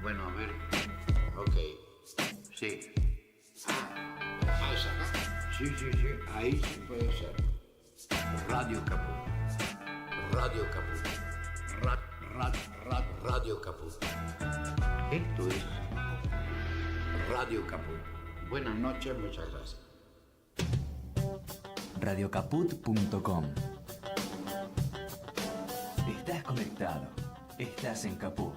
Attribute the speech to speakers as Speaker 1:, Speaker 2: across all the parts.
Speaker 1: Bueno, a ver. Ok. Sí. Esa, ¿no? Sí, sí, sí. Ahí sí puede ser. Radio Caput. Radio Caput. Radio Caput. Esto es Radio Caput. Buenas noches, muchas gracias.
Speaker 2: Radiocaput.com. Estás conectado. Estás en Caput.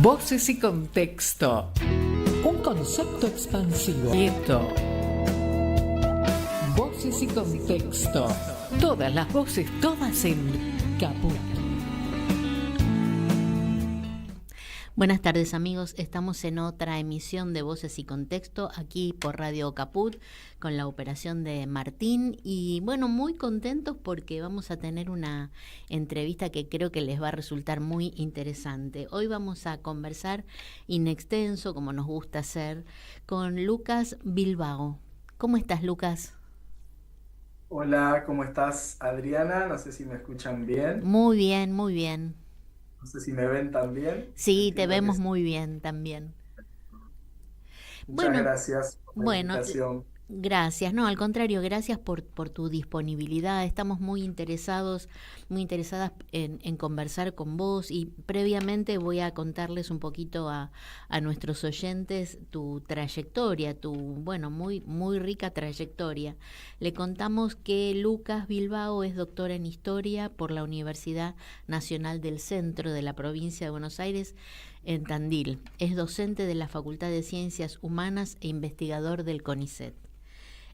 Speaker 3: Voces y contexto. Un concepto expansivo. Quieto. Voces y contexto. Todas las voces, todas en Caput.
Speaker 4: Buenas tardes, amigos, estamos en otra emisión de Voces y Contexto aquí por Radio Caput con la operación de Martín y bueno, muy contentos porque vamos a tener una entrevista que creo que les va a resultar muy interesante. Hoy vamos a conversar in extenso, como nos gusta hacer, con Lucas Bilbao. ¿Cómo estás, Lucas?
Speaker 5: Hola, ¿cómo estás, Adriana? No sé si me escuchan bien.
Speaker 4: Muy bien, muy bien.
Speaker 5: No sé si me ven también.
Speaker 4: Sí, te
Speaker 5: Entiendo
Speaker 4: vemos
Speaker 5: sí.
Speaker 4: muy bien también.
Speaker 5: Muchas gracias por la invitación.
Speaker 4: Gracias. No, al contrario, gracias por tu disponibilidad. Estamos muy interesadas en conversar con vos y previamente voy a contarles un poquito a nuestros oyentes tu trayectoria, muy, muy rica trayectoria. Le contamos que Lucas Bilbao es doctor en Historia por la Universidad Nacional del Centro de la provincia de Buenos Aires, en Tandil. Es docente de la Facultad de Ciencias Humanas e investigador del CONICET.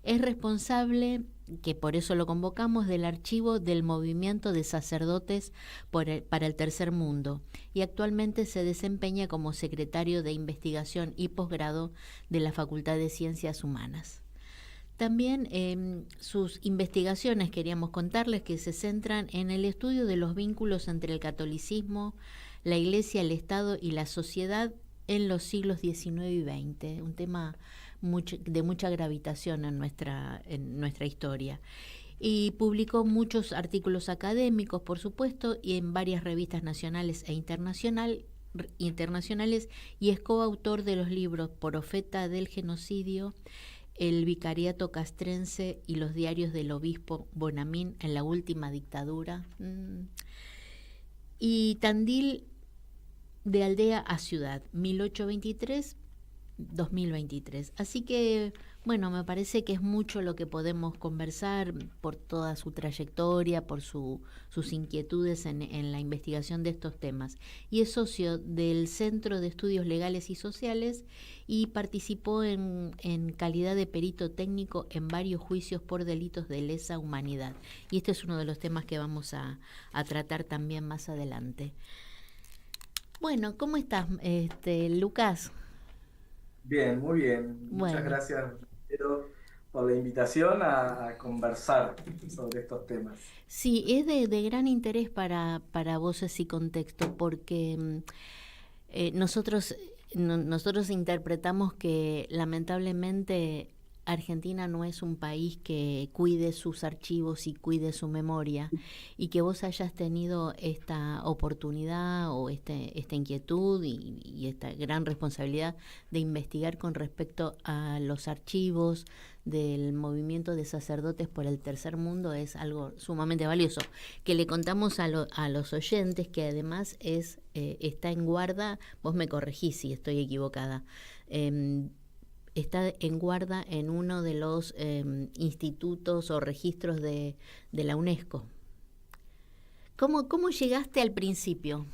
Speaker 4: Es responsable, que por eso lo convocamos, del archivo del Movimiento de Sacerdotes para el Tercer Mundo y actualmente se desempeña como secretario de Investigación y Posgrado de la Facultad de Ciencias Humanas. También sus investigaciones, queríamos contarles, que se centran en el estudio de los vínculos entre el catolicismo, la Iglesia, el Estado y la sociedad en los siglos XIX y XX, un tema de mucha gravitación en nuestra historia. Y publicó muchos artículos académicos, por supuesto, y en varias revistas nacionales e internacionales, y es coautor de los libros Profeta del Genocidio, El Vicariato Castrense y los diarios del obispo Bonamín en la última dictadura. Y Tandil de aldea a ciudad, 1823-2023. Así que, bueno, me parece que es mucho lo que podemos conversar por toda su trayectoria, por sus inquietudes en la investigación de estos temas. Y es socio del Centro de Estudios Legales y Sociales y participó en calidad de perito técnico en varios juicios por delitos de lesa humanidad. Y este es uno de los temas que vamos a tratar también más adelante. Bueno, ¿cómo estás, Lucas?
Speaker 5: Bien, muy bien. Muchas gracias, Pedro, por la invitación a conversar sobre estos temas.
Speaker 4: Sí, es de gran interés para Voces y Contexto porque nosotros interpretamos que lamentablemente Argentina no es un país que cuide sus archivos y cuide su memoria, y que vos hayas tenido esta oportunidad o esta inquietud y esta gran responsabilidad de investigar con respecto a los archivos del movimiento de sacerdotes por el tercer mundo es algo sumamente valioso, que le contamos a los oyentes, que además está en guarda. Vos me corregís si estoy equivocada. Está en guarda en uno de los institutos o registros de la UNESCO. ¿Cómo llegaste al principio?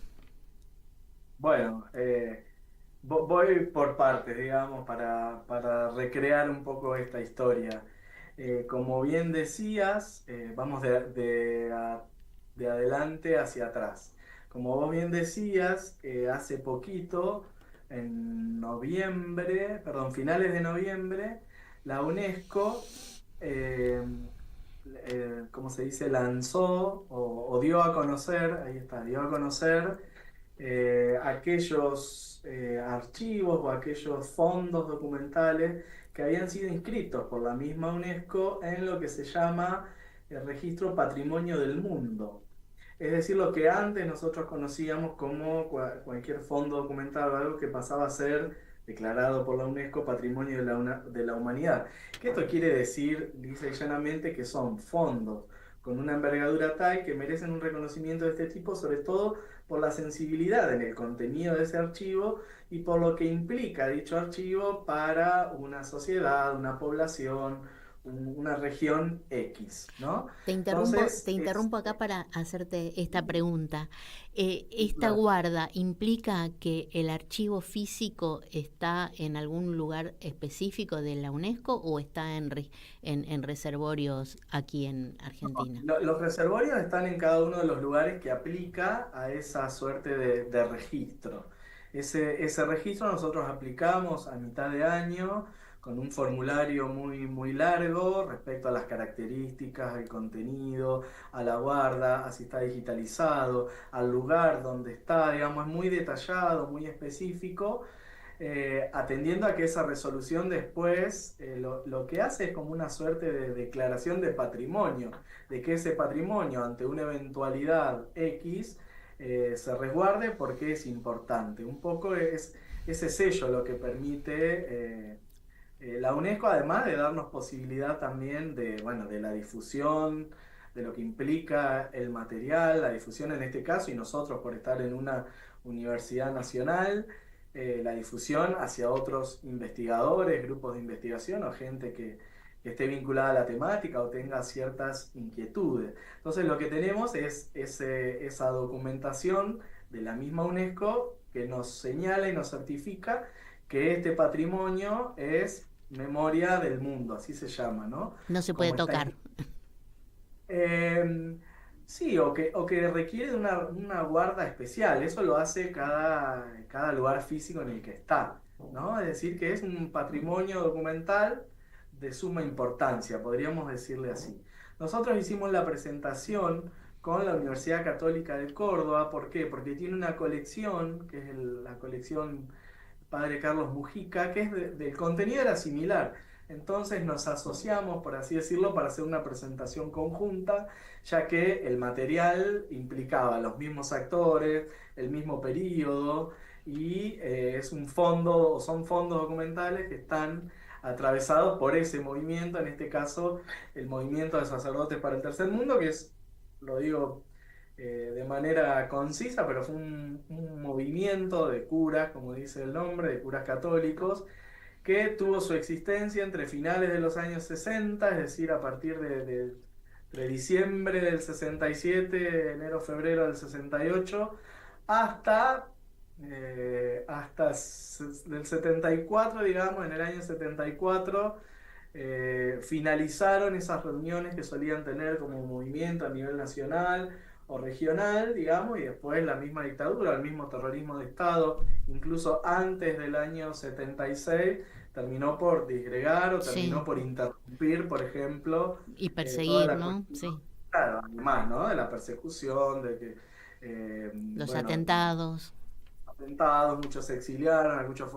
Speaker 5: Bueno, voy por partes, digamos, para recrear un poco esta historia. Como bien decías, vamos de adelante hacia atrás. Como vos bien decías, hace poquito, en noviembre, perdón, finales de noviembre, la UNESCO, ¿cómo se dice? Lanzó o dio a conocer, ahí está, dio a conocer aquellos archivos o aquellos fondos documentales que habían sido inscritos por la misma UNESCO en lo que se llama el Registro Patrimonio del Mundo. Es decir, lo que antes nosotros conocíamos como cualquier fondo documental o algo que pasaba a ser declarado por la UNESCO Patrimonio de la Humanidad. ¿Qué esto quiere decir, lisa y llanamente, que son fondos con una envergadura tal que merecen un reconocimiento de este tipo, sobre todo por la sensibilidad en el contenido de ese archivo y por lo que implica dicho archivo para una sociedad, una población, una región X, ¿no?
Speaker 4: Te interrumpo acá para hacerte esta pregunta. ¿Esta
Speaker 5: Claro.
Speaker 4: guarda implica que el archivo físico está en algún lugar específico de la UNESCO o está en reservorios aquí en Argentina?
Speaker 5: Los reservorios están en cada uno de los lugares que aplica a esa suerte de registro. Ese registro nosotros aplicamos a mitad de año con un formulario muy, muy largo respecto a las características, al contenido, a la guarda, a si está digitalizado, al lugar donde está, digamos, es muy detallado, muy específico, atendiendo a que esa resolución después lo que hace es como una suerte de declaración de patrimonio, de que ese patrimonio ante una eventualidad X se resguarde porque es importante. Un poco es ese sello lo que permite la UNESCO, además de darnos posibilidad también de la difusión, de lo que implica el material, la difusión en este caso, y nosotros por estar en una universidad nacional, la difusión hacia otros investigadores, grupos de investigación o gente que esté vinculada a la temática o tenga ciertas inquietudes. Entonces lo que tenemos es esa documentación de la misma UNESCO que nos señala y nos certifica que este patrimonio es memoria del mundo, así se llama, ¿no?
Speaker 4: No se puede tocar.
Speaker 5: Sí, o que requiere de una guarda especial. Eso lo hace cada lugar físico en el que está, ¿no? Es decir, que es un patrimonio documental de suma importancia, podríamos decirle así. Nosotros hicimos la presentación con la Universidad Católica de Córdoba. ¿Por qué? Porque tiene una colección, que es la colección Padre Carlos Mujica, que es del contenido era similar. Entonces nos asociamos, por así decirlo, para hacer una presentación conjunta, ya que el material implicaba los mismos actores, el mismo periodo, y es un fondo, o son fondos documentales que están atravesados por ese movimiento, en este caso el movimiento de sacerdotes para el tercer mundo, que es, lo digo de manera concisa, pero fue un movimiento de curas, como dice el nombre, de curas católicos, que tuvo su existencia entre finales de los años 60, es decir, a partir de diciembre del 67, enero, febrero del 68, hasta del 74, digamos, en el año 74, finalizaron esas reuniones que solían tener como movimiento a nivel nacional o regional, digamos, y después la misma dictadura, el mismo terrorismo de Estado, incluso antes del año 76, terminó por disgregar o terminó
Speaker 4: Sí.
Speaker 5: por interrumpir, por ejemplo,
Speaker 4: Y
Speaker 5: toda
Speaker 4: perseguir,
Speaker 5: la
Speaker 4: ¿no?
Speaker 5: cuestión,
Speaker 4: Sí.
Speaker 5: claro, además, ¿no? De la persecución, de que,
Speaker 4: Los
Speaker 5: bueno,
Speaker 4: atentados.
Speaker 5: atentados, muchos se exiliaron, algunos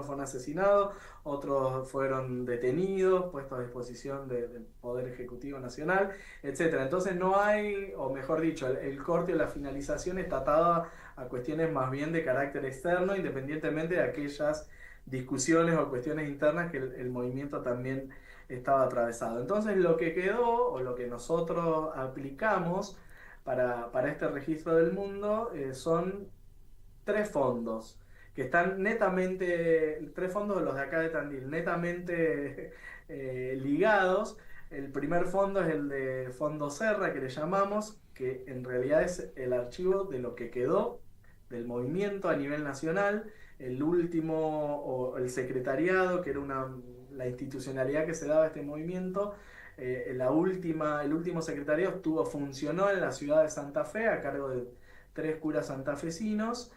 Speaker 5: fueron asesinados, otros fueron detenidos, puestos a disposición del Poder Ejecutivo Nacional, etcétera. Entonces no hay, o mejor dicho, el corte o la finalización está atada a cuestiones más bien de carácter externo, independientemente de aquellas discusiones o cuestiones internas que el movimiento también estaba atravesado. Entonces lo que quedó, o lo que nosotros aplicamos para este registro del mundo, son tres fondos, que están netamente, tres fondos de los de acá de Tandil, netamente ligados. El primer fondo es el de Fondo Serra, que le llamamos, que en realidad es el archivo de lo que quedó del movimiento a nivel nacional. El último, o el secretariado, que era la institucionalidad que se daba a este movimiento, el último secretariado funcionó en la ciudad de Santa Fe a cargo de tres curas santafesinos.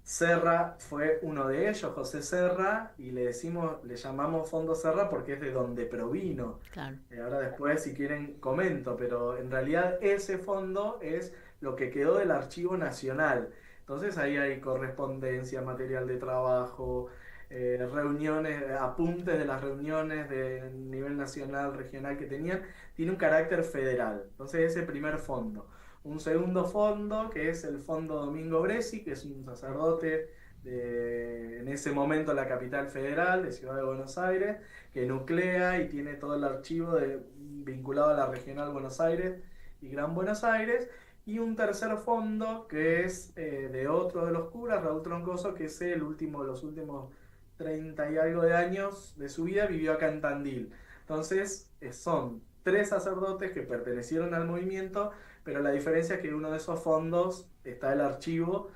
Speaker 5: Serra fue uno de ellos, José Serra, y le llamamos Fondo Serra porque es de donde provino.
Speaker 4: Claro.
Speaker 5: Ahora después, si quieren, comento, pero en realidad ese fondo es lo que quedó del Archivo Nacional. Entonces ahí hay correspondencia, material de trabajo, reuniones, apuntes de las reuniones de nivel nacional, regional que tenían. Tiene un carácter federal. Entonces ese primer fondo. Un segundo fondo, que es el Fondo Domingo Bresi, que es un sacerdote en ese momento la capital federal de Ciudad de Buenos Aires, que nuclea y tiene todo el archivo vinculado a la Regional Buenos Aires y Gran Buenos Aires. Y un tercer fondo, que es de otro de los curas, Raúl Troncoso, que es los últimos 30 y algo de años de su vida vivió acá en Tandil. Entonces son tres sacerdotes que pertenecieron al movimiento, pero la diferencia es que en uno de esos fondos está el archivo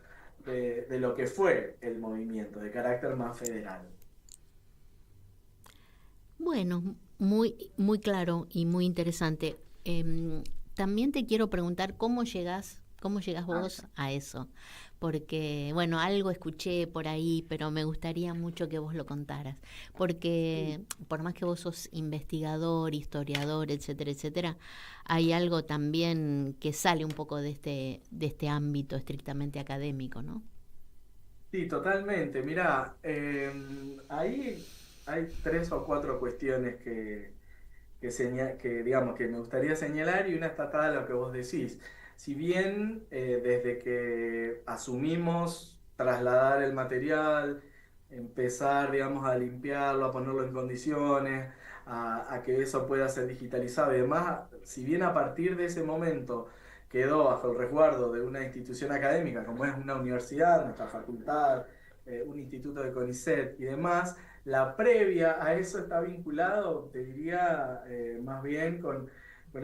Speaker 5: de lo que fue el movimiento, de carácter más federal.
Speaker 4: Bueno, muy claro y muy interesante. También te quiero preguntar cómo llegás vos a eso, porque, bueno, algo escuché por ahí, pero me gustaría mucho que vos lo contaras, porque por más que vos sos investigador, historiador, etcétera, etcétera, hay algo también que sale un poco de este ámbito estrictamente académico, ¿no?
Speaker 5: Sí, totalmente. Mirá, ahí hay tres o cuatro cuestiones digamos, que me gustaría señalar, y una está atada a lo que vos decís. Si bien desde que asumimos trasladar el material, empezar, digamos, a limpiarlo, a ponerlo en condiciones, a que eso pueda ser digitalizado y demás, si bien a partir de ese momento quedó bajo el resguardo de una institución académica, como es una universidad, nuestra facultad, un instituto de CONICET y demás, la previa a eso está vinculado, te diría, más bien con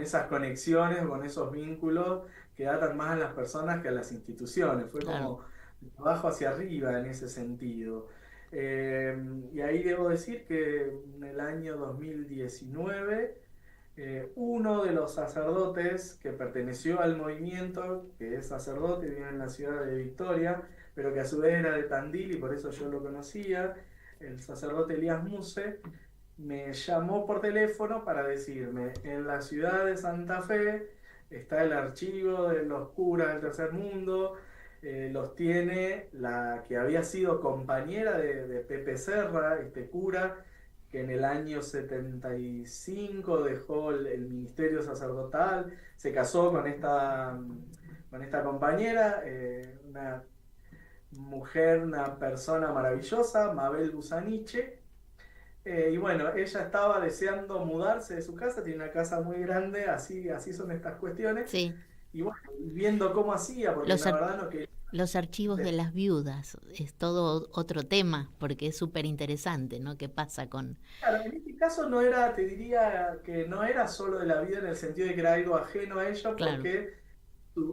Speaker 5: esas conexiones, con esos vínculos que atan más a las personas que a las instituciones. Fue como de abajo hacia arriba en ese sentido. Y ahí debo decir que en el año 2019, uno de los sacerdotes que perteneció al movimiento, que es sacerdote, vive en la ciudad de Victoria, pero que a su vez era de Tandil y por eso yo lo conocía, el sacerdote Elías Muse, me llamó por teléfono para decirme: en la ciudad de Santa Fe está el archivo de los curas del Tercer Mundo, los tiene la que había sido compañera de Pepe Serra, este cura, que en el año 75 dejó el ministerio sacerdotal, se casó con esta compañera, una mujer, una persona maravillosa, Mabel Busaniche. Y bueno, ella estaba deseando mudarse de su casa, tiene una casa muy grande, así son estas cuestiones.
Speaker 4: Sí.
Speaker 5: Y bueno, viendo cómo hacía, porque la verdad no quería...
Speaker 4: Los archivos de las viudas es todo otro tema, porque es súper interesante, ¿no? ¿Qué pasa con...?
Speaker 5: Claro, en este caso no era, te diría que no era solo de la vida en el sentido de que era algo ajeno a ella,
Speaker 4: Claro.
Speaker 5: porque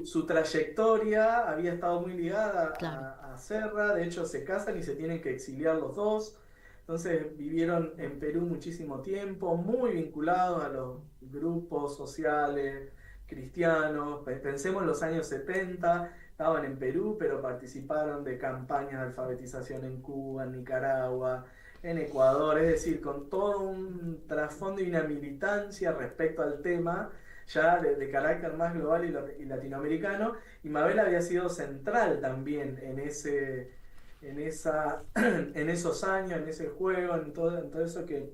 Speaker 5: su trayectoria había estado muy ligada
Speaker 4: Claro.
Speaker 5: a Serra. De hecho se casan y se tienen que exiliar los dos. Entonces vivieron en Perú muchísimo tiempo, muy vinculados a los grupos sociales, cristianos. Pensemos en los años 70, estaban en Perú, pero participaron de campañas de alfabetización en Cuba, en Nicaragua, en Ecuador, es decir, con todo un trasfondo y una militancia respecto al tema ya de carácter más global y latinoamericano, y Mabel había sido central también en esos años, en ese juego, en todo eso que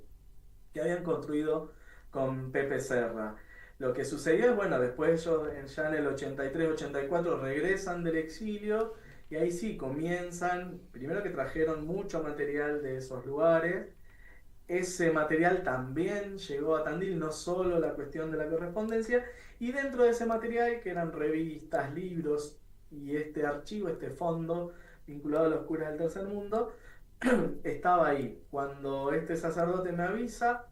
Speaker 5: habían construido con Pepe Serra. Lo que sucedió es, bueno, después ellos ya en el 83-84 regresan del exilio y ahí sí comienzan, primero que trajeron mucho material de esos lugares. Ese material también llegó a Tandil, no solo la cuestión de la correspondencia, y dentro de ese material, que eran revistas, libros y este archivo, este fondo vinculado a los curas del tercer mundo, estaba ahí. Cuando este sacerdote me avisa,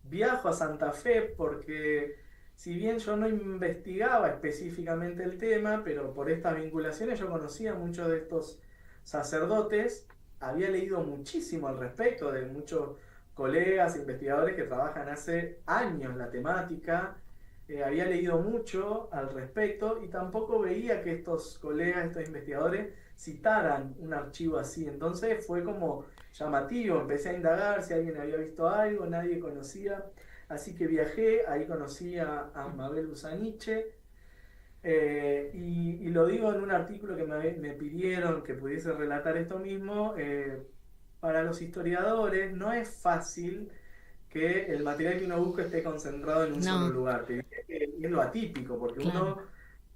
Speaker 5: viajo a Santa Fe porque si bien yo no investigaba específicamente el tema, pero por estas vinculaciones yo conocía a muchos de estos sacerdotes, había leído muchísimo al respecto de muchos colegas, investigadores que trabajan hace años la temática, había leído mucho al respecto y tampoco veía que estos colegas, estos investigadores citaran un archivo así. Entonces fue como llamativo, empecé a indagar si alguien había visto algo, nadie conocía, así que viajé, ahí conocí a Mabel Usaniche, y lo digo en un artículo que me pidieron que pudiese relatar esto mismo. Para los historiadores no es fácil que el material que uno busca esté concentrado en un solo
Speaker 4: No,
Speaker 5: lugar. Te diría que es lo atípico, porque
Speaker 4: claro.
Speaker 5: uno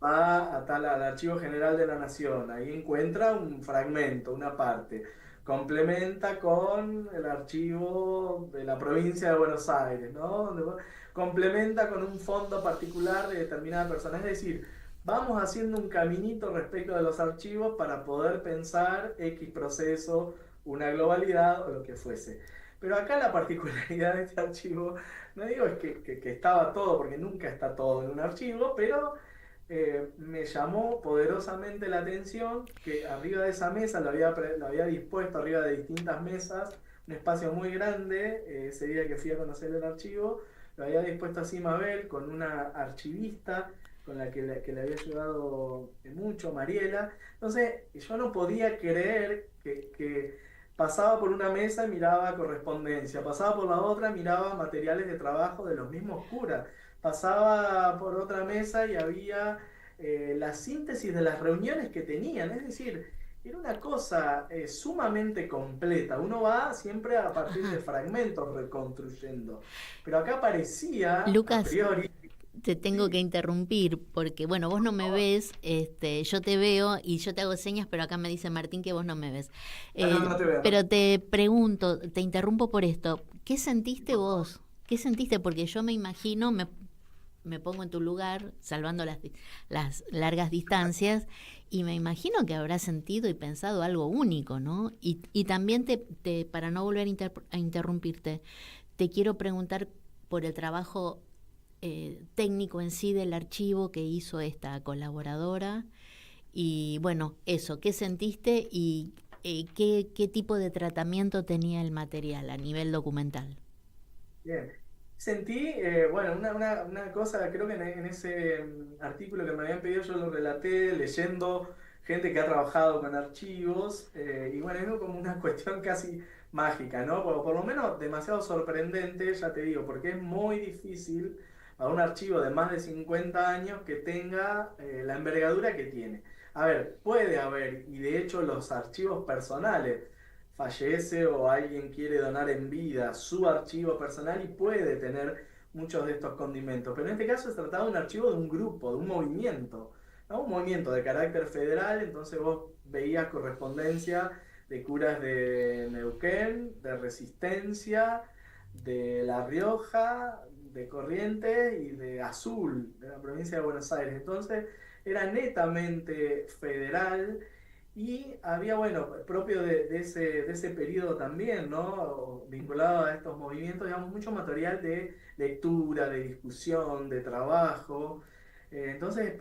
Speaker 5: va al Archivo General de la Nación, ahí encuentra un fragmento, una parte, complementa con el archivo de la provincia de Buenos Aires, ¿no? Complementa con un fondo particular de determinada persona. Es decir, vamos haciendo un caminito respecto de los archivos para poder pensar X proceso, una globalidad o lo que fuese. Pero acá la particularidad de este archivo, no digo es que estaba todo, porque nunca está todo en un archivo, pero me llamó poderosamente la atención que arriba de esa mesa, lo había dispuesto arriba de distintas mesas, un espacio muy grande, ese día que fui a conocer el archivo, lo había dispuesto así Mabel, con una archivista, con que le había ayudado mucho, Mariela. Entonces yo no podía creer que pasaba por una mesa y miraba correspondencia, pasaba por la otra, miraba materiales de trabajo de los mismos curas, pasaba por otra mesa y había la síntesis de las reuniones que tenían, es decir, era una cosa sumamente completa. Uno va siempre a partir de
Speaker 4: Ajá.
Speaker 5: fragmentos reconstruyendo, pero acá parecía, a
Speaker 4: Lucas,
Speaker 5: priori,
Speaker 4: te tengo que
Speaker 5: sí,
Speaker 4: interrumpir porque, bueno, vos no
Speaker 5: por
Speaker 4: me
Speaker 5: favor.
Speaker 4: ves, yo te veo y yo te hago señas, pero acá me dice Martín que vos no me ves.
Speaker 5: Ah, no, no te veo, no.
Speaker 4: Pero te pregunto, te interrumpo por esto, ¿qué sentiste
Speaker 5: Por favor.
Speaker 4: vos? ¿Qué sentiste? Porque yo me imagino, me pongo en tu lugar, salvando las largas distancias, y me imagino que habrás sentido y pensado algo único, ¿no? Y también para no volver a interrumpirte, te quiero preguntar por el trabajo técnico en sí del archivo que hizo esta colaboradora. Y bueno, eso, ¿qué sentiste y qué tipo de tratamiento tenía el material a nivel documental?
Speaker 5: Bien. Sentí, bueno, una cosa, creo que en ese artículo que me habían pedido yo lo relaté leyendo gente que ha trabajado con archivos, y bueno, es como una cuestión casi mágica, ¿no? Por lo menos demasiado sorprendente, ya te digo, porque es muy difícil a un archivo de más de 50 años que tenga la envergadura que tiene. A ver, puede haber, y de hecho los archivos personales, fallece o alguien quiere donar en vida su archivo personal y puede tener muchos de estos condimentos. Pero en este caso se trataba de un archivo de un grupo, de un movimiento, ¿no? Un movimiento de carácter federal, entonces vos veías correspondencia de curas de Neuquén, de Resistencia, de La Rioja, de Corrientes y de Azul, de la provincia de Buenos Aires. Entonces era netamente federal y había, bueno, propio de ese periodo también, ¿no? Vinculado a estos movimientos, digamos, mucho material de lectura, de discusión, de trabajo. Entonces,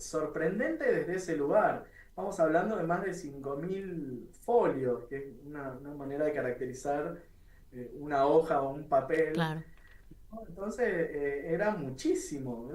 Speaker 5: sorprendente desde ese lugar. Estamos hablando de más de 5.000 folios, que es una manera de caracterizar una hoja o un papel,
Speaker 4: Claro.
Speaker 5: ¿no? Entonces, era muchísimo.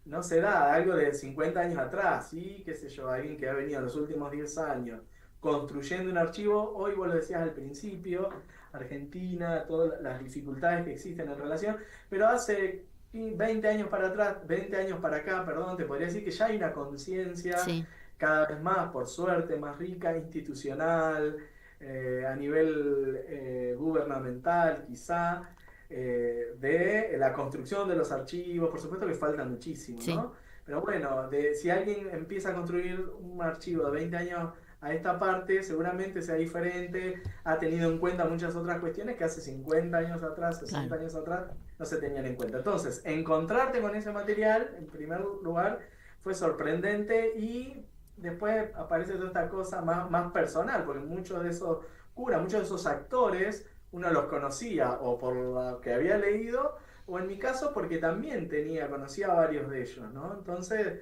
Speaker 5: No se da algo de 50 años atrás, ¿sí? Qué sé yo, alguien que ha venido en los últimos 10 años construyendo un archivo, hoy vos lo decías al principio, Argentina, todas las dificultades que existen en relación, pero hace 20 años para atrás, 20 años para acá, perdón, te podría decir que ya hay una conciencia
Speaker 4: Sí,
Speaker 5: cada vez más, por suerte, más rica, institucional, a nivel gubernamental quizá, de la construcción de los archivos, por supuesto que falta muchísimo,
Speaker 4: sí,
Speaker 5: ¿no? Pero bueno, si alguien empieza a construir un archivo de 20 años a esta parte, seguramente sea diferente, ha tenido en cuenta muchas otras cuestiones que hace 50 años atrás, 60
Speaker 4: claro.
Speaker 5: años atrás, no se tenían en cuenta. Entonces, encontrarte con ese material, en primer lugar, fue sorprendente y después aparece toda esta cosa más personal, porque muchos de esos curas, muchos de esos actores, uno los conocía o por lo que había leído, o en mi caso porque también conocía a varios de ellos, ¿no? Entonces,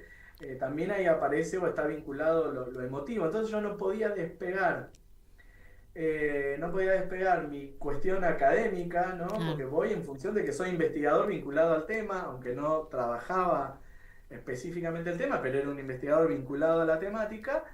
Speaker 5: también ahí aparece o está vinculado lo emotivo. Entonces yo no podía despegar mi cuestión académica, ¿no?
Speaker 4: Claro,
Speaker 5: Porque voy en función de que soy investigador vinculado al tema, aunque no trabajaba específicamente el tema, pero era un investigador vinculado a la temática.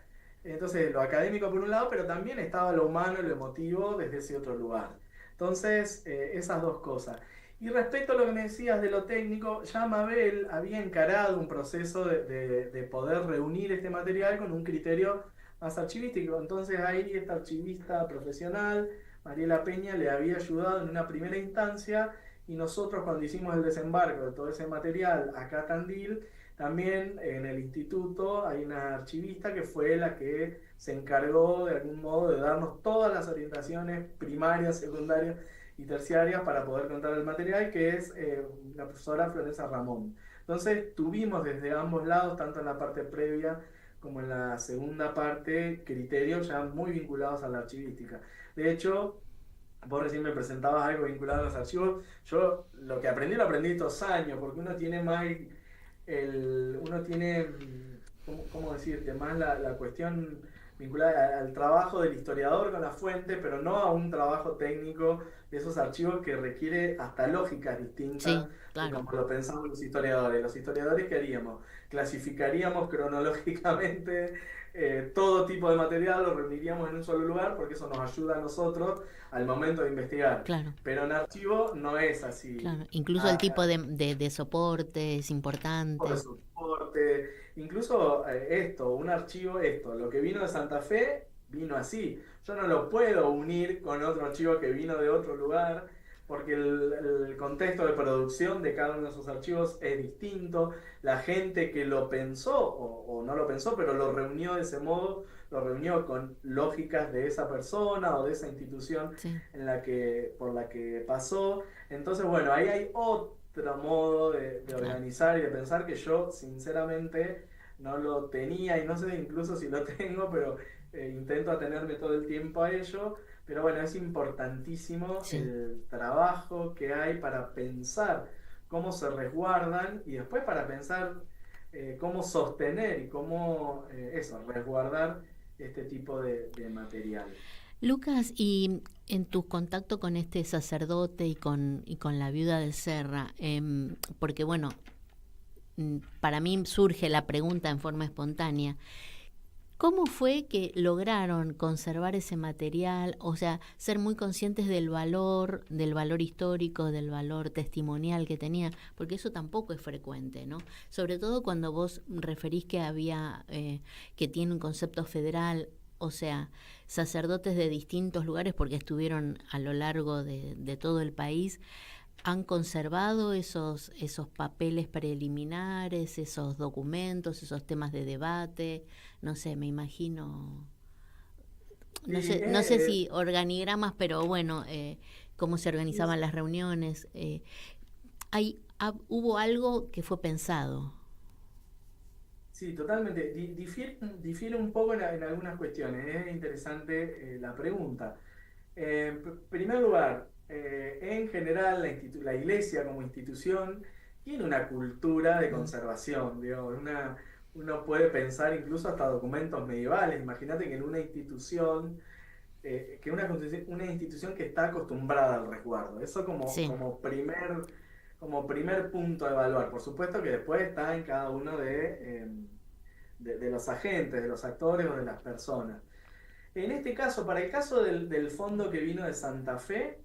Speaker 5: Entonces, lo académico por un lado, pero también estaba lo humano y lo emotivo desde ese otro lugar. Entonces, esas dos cosas. Y respecto a lo que me decías de lo técnico, ya Mabel había encarado un proceso de poder reunir este material con un criterio más archivístico. Entonces ahí esta archivista profesional, Mariela Peña, le había ayudado en una primera instancia y nosotros cuando hicimos el desembarco de todo ese material acá a Tandil, también en el instituto hay una archivista que fue la que se encargó de algún modo de darnos todas las orientaciones primarias, secundarias y terciarias para poder contar el material, que es la profesora Florencia Ramón. Entonces tuvimos desde ambos lados, tanto en la parte previa como en la segunda parte, criterios ya muy vinculados a la archivística. De hecho, vos recién me presentabas algo vinculado a los archivos. Yo lo que aprendí lo aprendí estos años, porque uno tiene más uno tiene, ¿cómo decirte? Más la cuestión vinculada al trabajo del historiador con la fuente, pero no a un trabajo técnico de esos archivos que requiere hasta lógicas distintas
Speaker 4: sí,
Speaker 5: de
Speaker 4: claro,
Speaker 5: como lo pensamos los historiadores. Los historiadores, ¿qué haríamos? Clasificaríamos cronológicamente todo tipo de material, lo reuniríamos en un solo lugar, porque eso nos ayuda a nosotros al momento de investigar.
Speaker 4: claro.
Speaker 5: Pero en archivo no es así.
Speaker 4: Claro, incluso el tipo de soporte es
Speaker 5: Tipo de
Speaker 4: importante.
Speaker 5: soporte, incluso un archivo, lo que vino de Santa Fe, vino así. Yo no lo puedo unir con otro archivo que vino de otro lugar, porque el contexto de producción de cada uno de esos archivos es distinto. La gente que lo pensó, o no lo pensó, pero lo reunió de ese modo, lo reunió con lógicas de esa persona o de esa institución
Speaker 4: Sí,
Speaker 5: por la que pasó. Entonces, bueno, ahí hay otro modo de
Speaker 4: claro.
Speaker 5: organizar y de pensar que yo, sinceramente, no lo tenía y no sé incluso si lo tengo, pero intento atenerme todo el tiempo a ello. Pero bueno, es importantísimo
Speaker 4: Sí.
Speaker 5: el trabajo que hay para pensar cómo se resguardan y después para pensar cómo sostener y cómo resguardar este tipo de material.
Speaker 4: Lucas, y en tu contacto con este sacerdote y con la viuda de Serra, porque bueno, para mí surge la pregunta en forma espontánea, ¿cómo fue que lograron conservar ese material? O sea, ser muy conscientes del valor histórico, del valor testimonial que tenía, porque eso tampoco es frecuente, ¿no? Sobre todo cuando vos referís que que tiene un concepto federal, o sea, sacerdotes de distintos lugares, porque estuvieron a lo largo de todo el país, han conservado esos papeles preliminares, esos documentos, esos temas de debate, no sé, me imagino,
Speaker 5: Y
Speaker 4: no sé si organigramas, pero bueno, cómo se organizaban las reuniones. Hubo algo que fue pensado.
Speaker 5: sí, totalmente. Difiere un poco en algunas cuestiones. Es interesante la pregunta. En primer lugar, en general la iglesia como institución tiene una cultura de
Speaker 4: Mm,
Speaker 5: conservación. Digo, uno puede pensar incluso hasta documentos medievales. Imagínate que en una institución, una institución que está acostumbrada al resguardo. Eso
Speaker 4: sí,
Speaker 5: como primer punto a evaluar. Por supuesto que después está en cada uno de los agentes, de los actores o de las personas. En este caso, para el caso del fondo que vino de Santa Fe,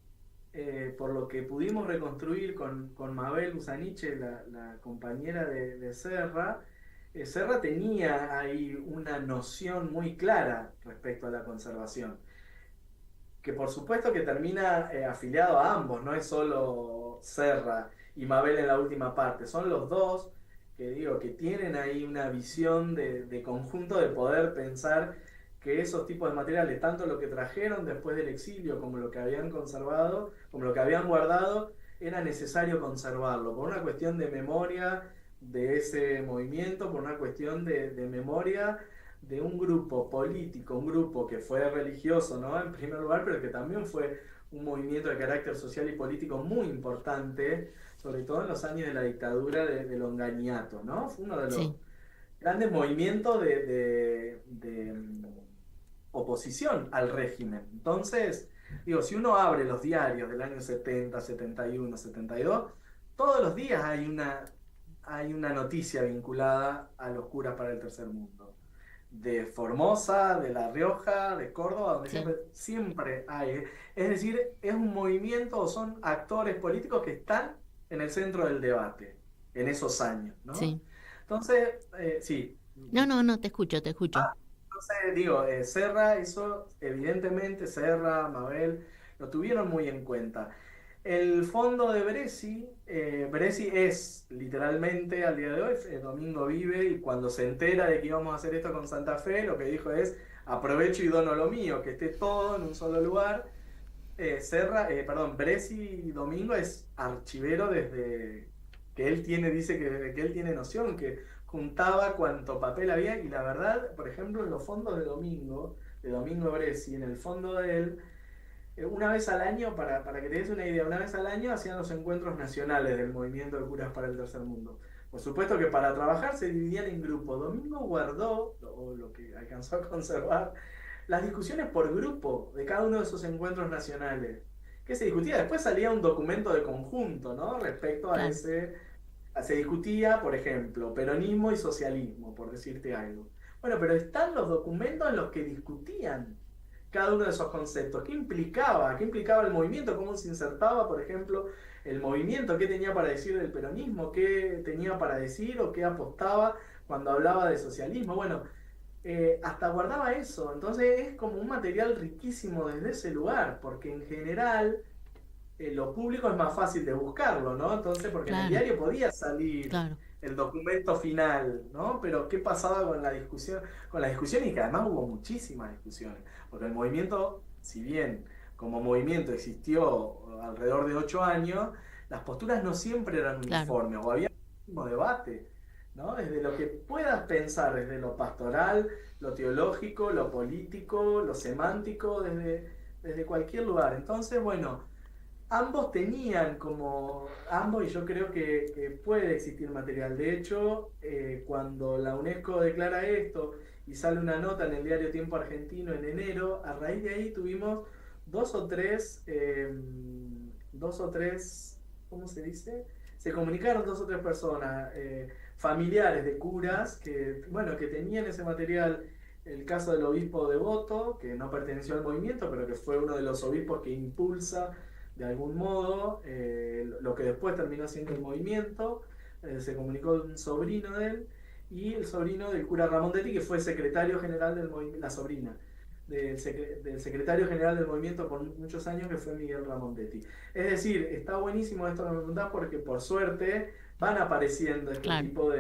Speaker 5: por lo que pudimos reconstruir con Mabel Busaniche, la compañera de Serra, Serra tenía ahí una noción muy clara respecto a la conservación, que por supuesto que termina afiliado a ambos, no es solo Serra y Mabel en la última parte, son los dos que digo que tienen ahí una visión de conjunto de poder pensar que esos tipos de materiales, tanto lo que trajeron después del exilio como lo que habían conservado, como lo que habían guardado, era necesario conservarlo, por una cuestión de memoria de ese movimiento, por una cuestión de memoria de un grupo político, un grupo que fue religioso, ¿no? En primer lugar, pero que también fue un movimiento de carácter social y político muy importante, sobre todo en los años de la dictadura de Longaniato, ¿no? Fue uno de los
Speaker 4: Sí,
Speaker 5: grandes movimientos oposición al régimen. Entonces, digo, si uno abre los diarios del año 70, 71, 72, todos los días hay una noticia vinculada a los curas para el tercer mundo. De Formosa, de La Rioja, de Córdoba, donde
Speaker 4: sí,
Speaker 5: siempre hay. Es decir, es un movimiento o son actores políticos que están en el centro del debate en esos años, ¿no?
Speaker 4: sí.
Speaker 5: Entonces, sí.
Speaker 4: No, te escucho, te escucho.
Speaker 5: Entonces, digo, Serra, eso evidentemente Serra, Mabel, lo tuvieron muy en cuenta. El fondo de Bresi es literalmente al día de hoy, Domingo vive y cuando se entera de que íbamos a hacer esto con Santa Fe, lo que dijo es, aprovecho y dono lo mío, que esté todo en un solo lugar. Bresi y Domingo es archivero desde que él tiene, dice que desde que él tiene noción, que juntaba cuanto papel había, y la verdad, por ejemplo, en los fondos de Domingo Bresi, en el fondo de él, una vez al año, para que te des una idea, una vez al año hacían los encuentros nacionales del movimiento de curas para el tercer mundo. Por supuesto que para trabajar se dividían en grupos. Domingo guardó, o lo que alcanzó a conservar, las discusiones por grupo de cada uno de esos encuentros nacionales. ¿Qué se discutía? Después salía un documento de conjunto, ¿no? Respecto a
Speaker 4: Claro,
Speaker 5: ese. Se discutía, por ejemplo, peronismo y socialismo, por decirte algo. Bueno, pero están los documentos en los que discutían cada uno de esos conceptos. ¿Qué implicaba? ¿Qué implicaba el movimiento? ¿Cómo se insertaba, por ejemplo, el movimiento? ¿Qué tenía para decir del peronismo? ¿Qué tenía para decir o qué apostaba cuando hablaba de socialismo? Bueno, hasta guardaba eso. Entonces es como un material riquísimo desde ese lugar, porque en general lo público es más fácil de buscarlo, ¿no? Entonces, porque en el
Speaker 4: claro,
Speaker 5: diario podía salir
Speaker 4: claro,
Speaker 5: el documento final, ¿no? Pero ¿qué pasaba con la discusión? Con la discusión y que además hubo muchísimas discusiones, porque el movimiento, si bien como movimiento existió alrededor de 8 años, las posturas no siempre eran
Speaker 4: claro,
Speaker 5: uniformes, o había un mismo debate, ¿no? Desde lo que puedas pensar, desde lo pastoral, lo teológico, lo político, lo semántico, desde cualquier lugar. Entonces, bueno, ambos tenían ambos, y yo creo que puede existir material. De hecho, cuando la UNESCO declara esto y sale una nota en el diario Tiempo Argentino en enero, a raíz de ahí tuvimos dos o tres, ¿cómo se dice? Se comunicaron 2 o 3 personas, familiares de curas, que, bueno, que tenían ese material. El caso del obispo Devoto, que no perteneció al movimiento, pero que fue uno de los obispos que impulsa de algún modo lo que después terminó siendo el movimiento. Se comunicó un sobrino de él y el sobrino del cura Ramondetti, que fue secretario general del movimiento, la sobrina del secretario general del movimiento por muchos años, que fue Miguel Ramondetti. Es decir, está buenísimo esto que me preguntás, porque por suerte van apareciendo este
Speaker 4: claro,
Speaker 5: tipo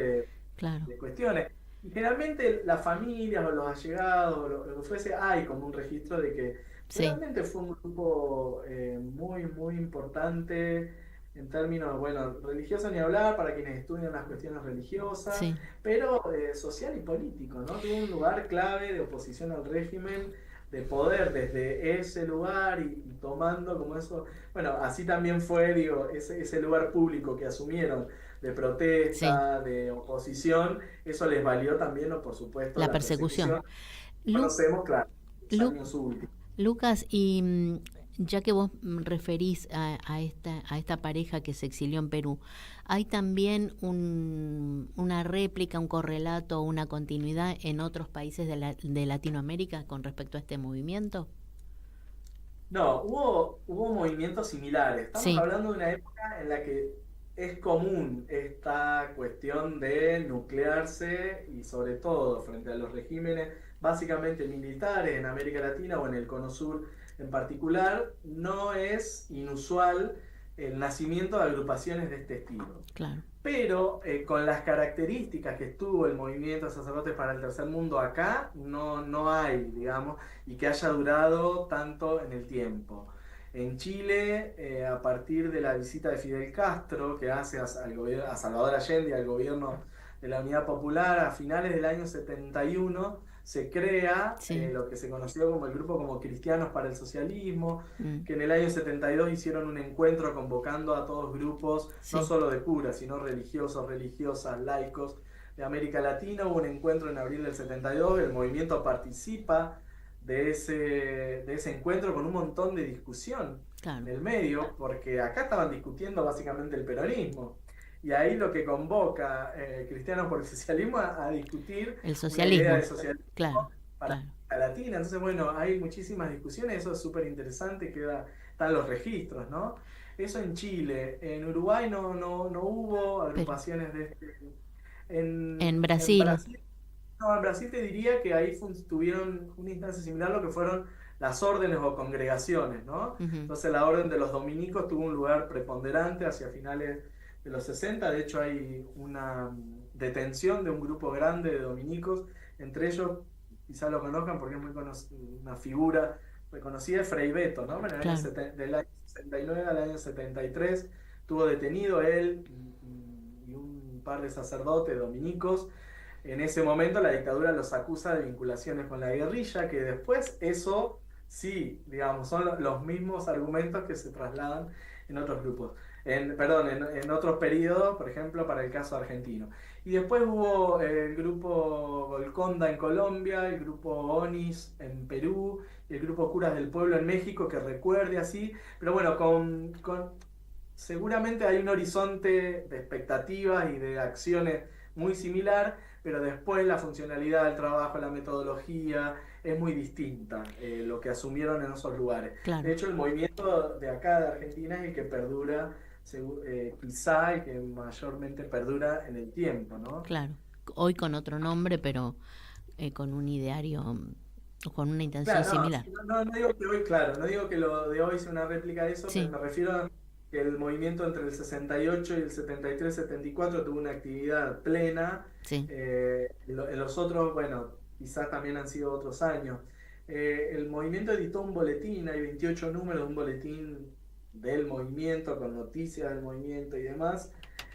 Speaker 4: claro.
Speaker 5: de cuestiones. Y generalmente las familias o los allegados, o lo que fuese, hay como un registro de que
Speaker 4: Sí,
Speaker 5: realmente fue un grupo muy, muy importante en términos, bueno, religiosos ni hablar, para quienes estudian las cuestiones religiosas,
Speaker 4: sí,
Speaker 5: pero social y político, ¿no? Tuvo un lugar clave de oposición al régimen, de poder desde ese lugar y tomando como eso, bueno, así también fue, digo, ese lugar público que asumieron de
Speaker 4: sí.
Speaker 5: protesta, de oposición, eso les valió también, ¿no? Por supuesto,
Speaker 4: La
Speaker 5: la
Speaker 4: persecución.
Speaker 5: persecución.
Speaker 4: Lu-
Speaker 5: Conocemos, claro, los
Speaker 4: Lu-
Speaker 5: años últimos.
Speaker 4: Lucas, y ya que vos referís a esta pareja que se exilió en Perú, ¿hay también una réplica, un correlato, una continuidad en otros países de Latinoamérica con respecto a este movimiento?
Speaker 5: No, hubo movimientos similares. Estamos
Speaker 4: Sí,
Speaker 5: hablando de una época en la que es común esta cuestión de nuclearse y sobre todo frente a los regímenes básicamente militares en América Latina o en el Cono Sur en particular, no es inusual el nacimiento de agrupaciones de este estilo.
Speaker 4: claro.
Speaker 5: Pero con las características que tuvo el movimiento de sacerdotes para el tercer mundo acá, no hay, digamos, y que haya durado tanto en el tiempo. En Chile, a partir de la visita de Fidel Castro, que hace a Salvador Allende y al gobierno de la Unidad Popular, a finales del año 71, se crea
Speaker 4: Sí.
Speaker 5: lo que se conoció como el grupo como Cristianos para el Socialismo,
Speaker 4: Mm,
Speaker 5: que en el año 72 hicieron un encuentro convocando a todos grupos, no
Speaker 4: sí,
Speaker 5: solo de curas, sino religiosos, religiosas, laicos de América Latina. Hubo un encuentro en abril del 72, el movimiento participa de ese encuentro con un montón de discusión en
Speaker 4: claro.
Speaker 5: el medio, porque acá estaban discutiendo básicamente el peronismo. Y ahí lo que convoca Cristianos por el Socialismo a discutir
Speaker 4: El
Speaker 5: una idea de
Speaker 4: socialismo,
Speaker 5: socialismo
Speaker 4: claro,
Speaker 5: para
Speaker 4: claro.
Speaker 5: América Latina. Entonces, bueno, hay muchísimas discusiones, eso es súper interesante, están los registros, ¿no? Eso en Chile. En Uruguay no hubo
Speaker 4: Pero
Speaker 5: agrupaciones de este.
Speaker 4: en
Speaker 5: En
Speaker 4: Brasil,
Speaker 5: Brasil, no, en Brasil te diría que ahí tuvieron una instancia similar a lo que fueron las órdenes o congregaciones, ¿no?
Speaker 4: ujú,
Speaker 5: Entonces la orden de los dominicos tuvo un lugar preponderante hacia finales de los 60. De hecho hay una detención de un grupo grande de dominicos, entre ellos, quizás lo conozcan porque es una figura reconocida, es Frei Beto, ¿no? Bueno,
Speaker 4: claro,
Speaker 5: del año 69 al año 73 tuvo detenido él y un par de sacerdotes dominicos. En ese momento la dictadura los acusa de vinculaciones con la guerrilla, que después eso sí, digamos, son los mismos argumentos que se trasladan en otros grupos, en otros periodos, por ejemplo, para el caso argentino. Y después hubo el grupo Golconda en Colombia, el grupo ONIS en Perú, y el grupo Curas del Pueblo en México, que recuerde así, pero bueno, seguramente hay un horizonte de expectativas y de acciones muy similar, pero después la funcionalidad del trabajo, la metodología, es muy distinta lo que asumieron en esos lugares. De
Speaker 4: claro,
Speaker 5: hecho, el movimiento de acá, de Argentina, es el que perdura, quizá el que mayormente perdura en el tiempo, ¿no?
Speaker 4: claro. Hoy con otro nombre, pero con un ideario o con una intención
Speaker 5: Claro, no,
Speaker 4: similar.
Speaker 5: sí, no digo que hoy, claro, no digo que lo de hoy sea una réplica de eso, pero
Speaker 4: Sí,
Speaker 5: me refiero a que el movimiento entre el 68 y el 73-74 tuvo una actividad plena.
Speaker 4: sí,
Speaker 5: En los otros, bueno, quizás también han sido otros años. El movimiento editó un boletín, hay 28 números, un boletín del movimiento, con noticias del movimiento y demás.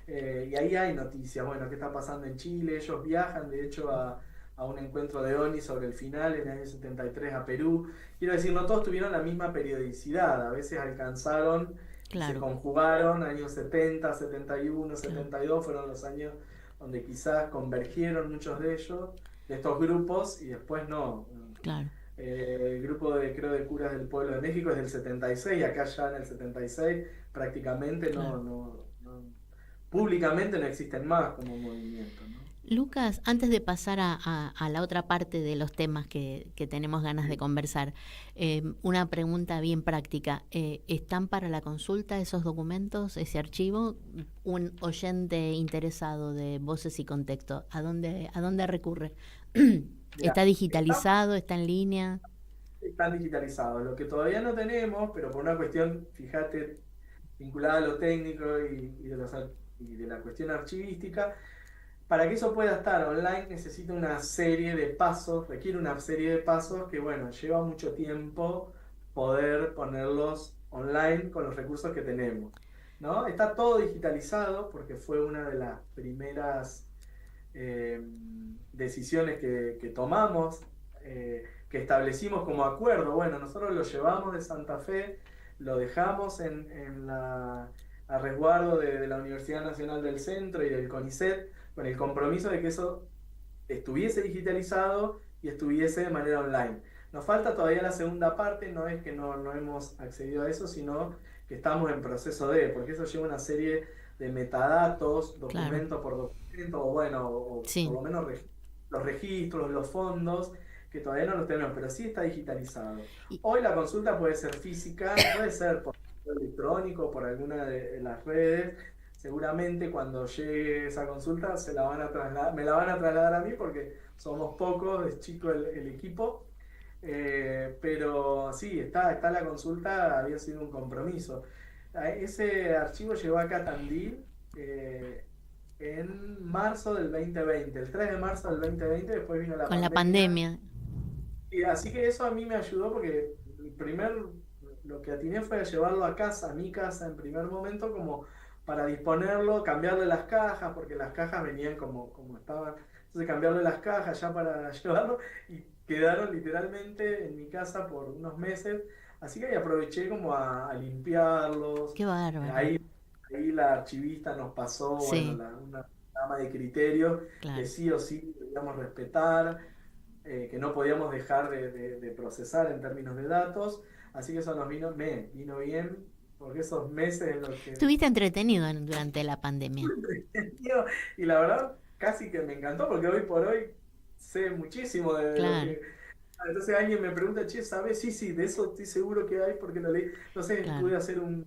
Speaker 5: Y ahí hay noticias, bueno, qué está pasando en Chile. Ellos viajan, de hecho, a un encuentro de ONI sobre el final en el año 73 a Perú. Quiero decir, no todos tuvieron la misma periodicidad, a veces alcanzaron y se
Speaker 4: claro,
Speaker 5: conjugaron, años 70, 71,
Speaker 4: claro,
Speaker 5: 72 fueron los años donde quizás convergieron muchos de ellos, de estos grupos, y después no.
Speaker 4: claro,
Speaker 5: El grupo creo, de curas del pueblo de México es del 76, y acá ya en el 76 prácticamente
Speaker 4: claro.
Speaker 5: públicamente no existen más como movimiento, ¿no?
Speaker 4: Lucas, antes de pasar a la otra parte de los temas que tenemos ganas de
Speaker 5: Sí.
Speaker 4: conversar, una pregunta bien práctica. ¿Están para la consulta esos documentos, ese archivo? Un oyente interesado de Voces y Contexto, a dónde recurre?
Speaker 5: Mira,
Speaker 4: ¿Está digitalizado? ¿Está en línea?
Speaker 5: están digitalizados. Lo que todavía no tenemos, pero por una cuestión, fíjate, vinculada a lo técnico y de la cuestión archivística, para que eso pueda estar online necesita una serie de pasos, requiere una serie de pasos que, bueno, lleva mucho tiempo poder ponerlos online con los recursos que tenemos, ¿no? Está todo digitalizado porque fue una de las primeras eh, decisiones que tomamos, que establecimos como acuerdo. Bueno, nosotros lo llevamos de Santa Fe, lo dejamos a resguardo de la Universidad Nacional del Centro y del CONICET, con el compromiso de que eso estuviese digitalizado y estuviese de manera online. Nos falta todavía la segunda parte, no es que no hemos accedido a eso, sino que estamos en proceso porque eso lleva una serie de metadatos,
Speaker 4: Claro,
Speaker 5: documento por documento, o bueno, o por
Speaker 4: sí.
Speaker 5: lo menos los registros, los fondos, que todavía no los tenemos, pero sí está digitalizado.
Speaker 4: Y-
Speaker 5: Hoy la consulta puede ser física, puede ser por correo electrónico, por alguna de las redes. Seguramente cuando llegue esa consulta se la van a trasladar, me la van a trasladar a mí porque somos pocos, es chico el equipo. Pero sí, está la consulta, había sido un compromiso. Ese archivo llegó acá a Tandil en marzo del 2020, el 3 de marzo del 2020, después vino la
Speaker 4: Con la
Speaker 5: pandemia.
Speaker 4: pandemia,
Speaker 5: Y así que eso a mí me ayudó porque lo que atiné fue a llevarlo a casa, a mi casa en primer momento, como para disponerlo, cambiarle las cajas, porque las cajas venían como estaban. Entonces cambiarle las cajas ya para llevarlo y quedaron literalmente en mi casa por unos meses. Así que ahí aproveché como a limpiarlos.
Speaker 4: qué bárbaro.
Speaker 5: Ahí, ahí la archivista nos pasó, bueno,
Speaker 4: Sí,
Speaker 5: una gama de criterios que
Speaker 4: claro.
Speaker 5: sí o sí debíamos respetar, que no podíamos dejar de procesar en términos de datos. Así que eso vino bien, porque esos meses en los que...
Speaker 4: Estuviste entretenido durante la pandemia.
Speaker 5: Y la verdad, casi que me encantó, porque hoy por hoy sé muchísimo de lo
Speaker 4: Claro,
Speaker 5: que... Entonces alguien me pregunta, che, ¿sabes? Sí, sí, de eso estoy seguro que hay porque lo leí. Entonces
Speaker 4: claro.
Speaker 5: pude hacer un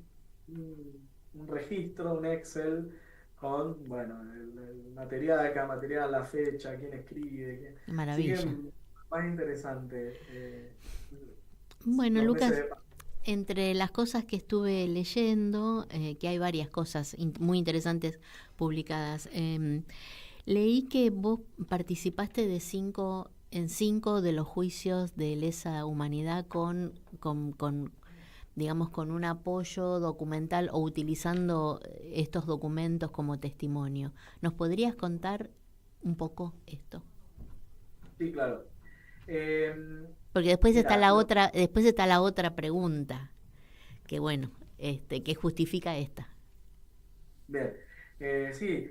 Speaker 5: registro, un Excel con, bueno, el material, cada material, la fecha, quién escribe.
Speaker 4: Qué
Speaker 5: Así que
Speaker 4: maravilla.
Speaker 5: más interesante.
Speaker 4: Bueno,
Speaker 5: Los meses
Speaker 4: Lucas,
Speaker 5: de...
Speaker 4: entre las cosas que estuve leyendo, que hay varias cosas muy interesantes publicadas, leí que vos participaste en cinco de los juicios de lesa humanidad digamos, con un apoyo documental o utilizando estos documentos como testimonio. ¿Nos podrías contar un poco esto?
Speaker 5: Sí, claro. Eh,
Speaker 4: Porque después está
Speaker 5: mira,
Speaker 4: la otra pregunta, que bueno, que justifica esta.
Speaker 5: bien, sí.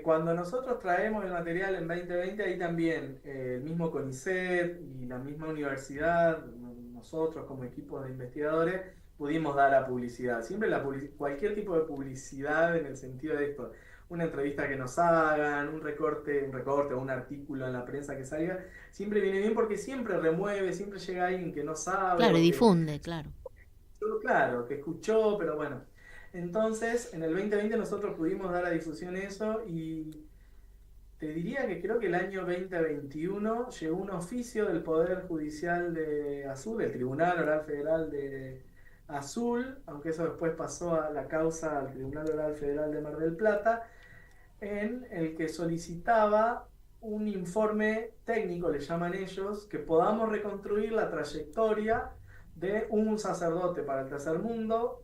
Speaker 5: Cuando nosotros traemos el material en 2020, ahí también el mismo CONICET y la misma universidad, nosotros como equipos de investigadores, pudimos dar a publicidad. Siempre cualquier tipo de publicidad en el sentido de esto, una entrevista que nos hagan, un recorte o un artículo en la prensa que salga, siempre viene bien porque siempre remueve, siempre llega alguien que no sabe
Speaker 4: Claro, y
Speaker 5: o que
Speaker 4: difunde, claro.
Speaker 5: claro, que escuchó, pero bueno. Entonces, en el 2020 nosotros pudimos dar a difusión eso y te diría que creo que el año 2021 llegó un oficio del Poder Judicial de Azul, del Tribunal Oral Federal de Azul, aunque eso después pasó a la causa al Tribunal Oral Federal de Mar del Plata, en el que solicitaba un informe técnico, le llaman ellos, que podamos reconstruir la trayectoria de un sacerdote para el tercer mundo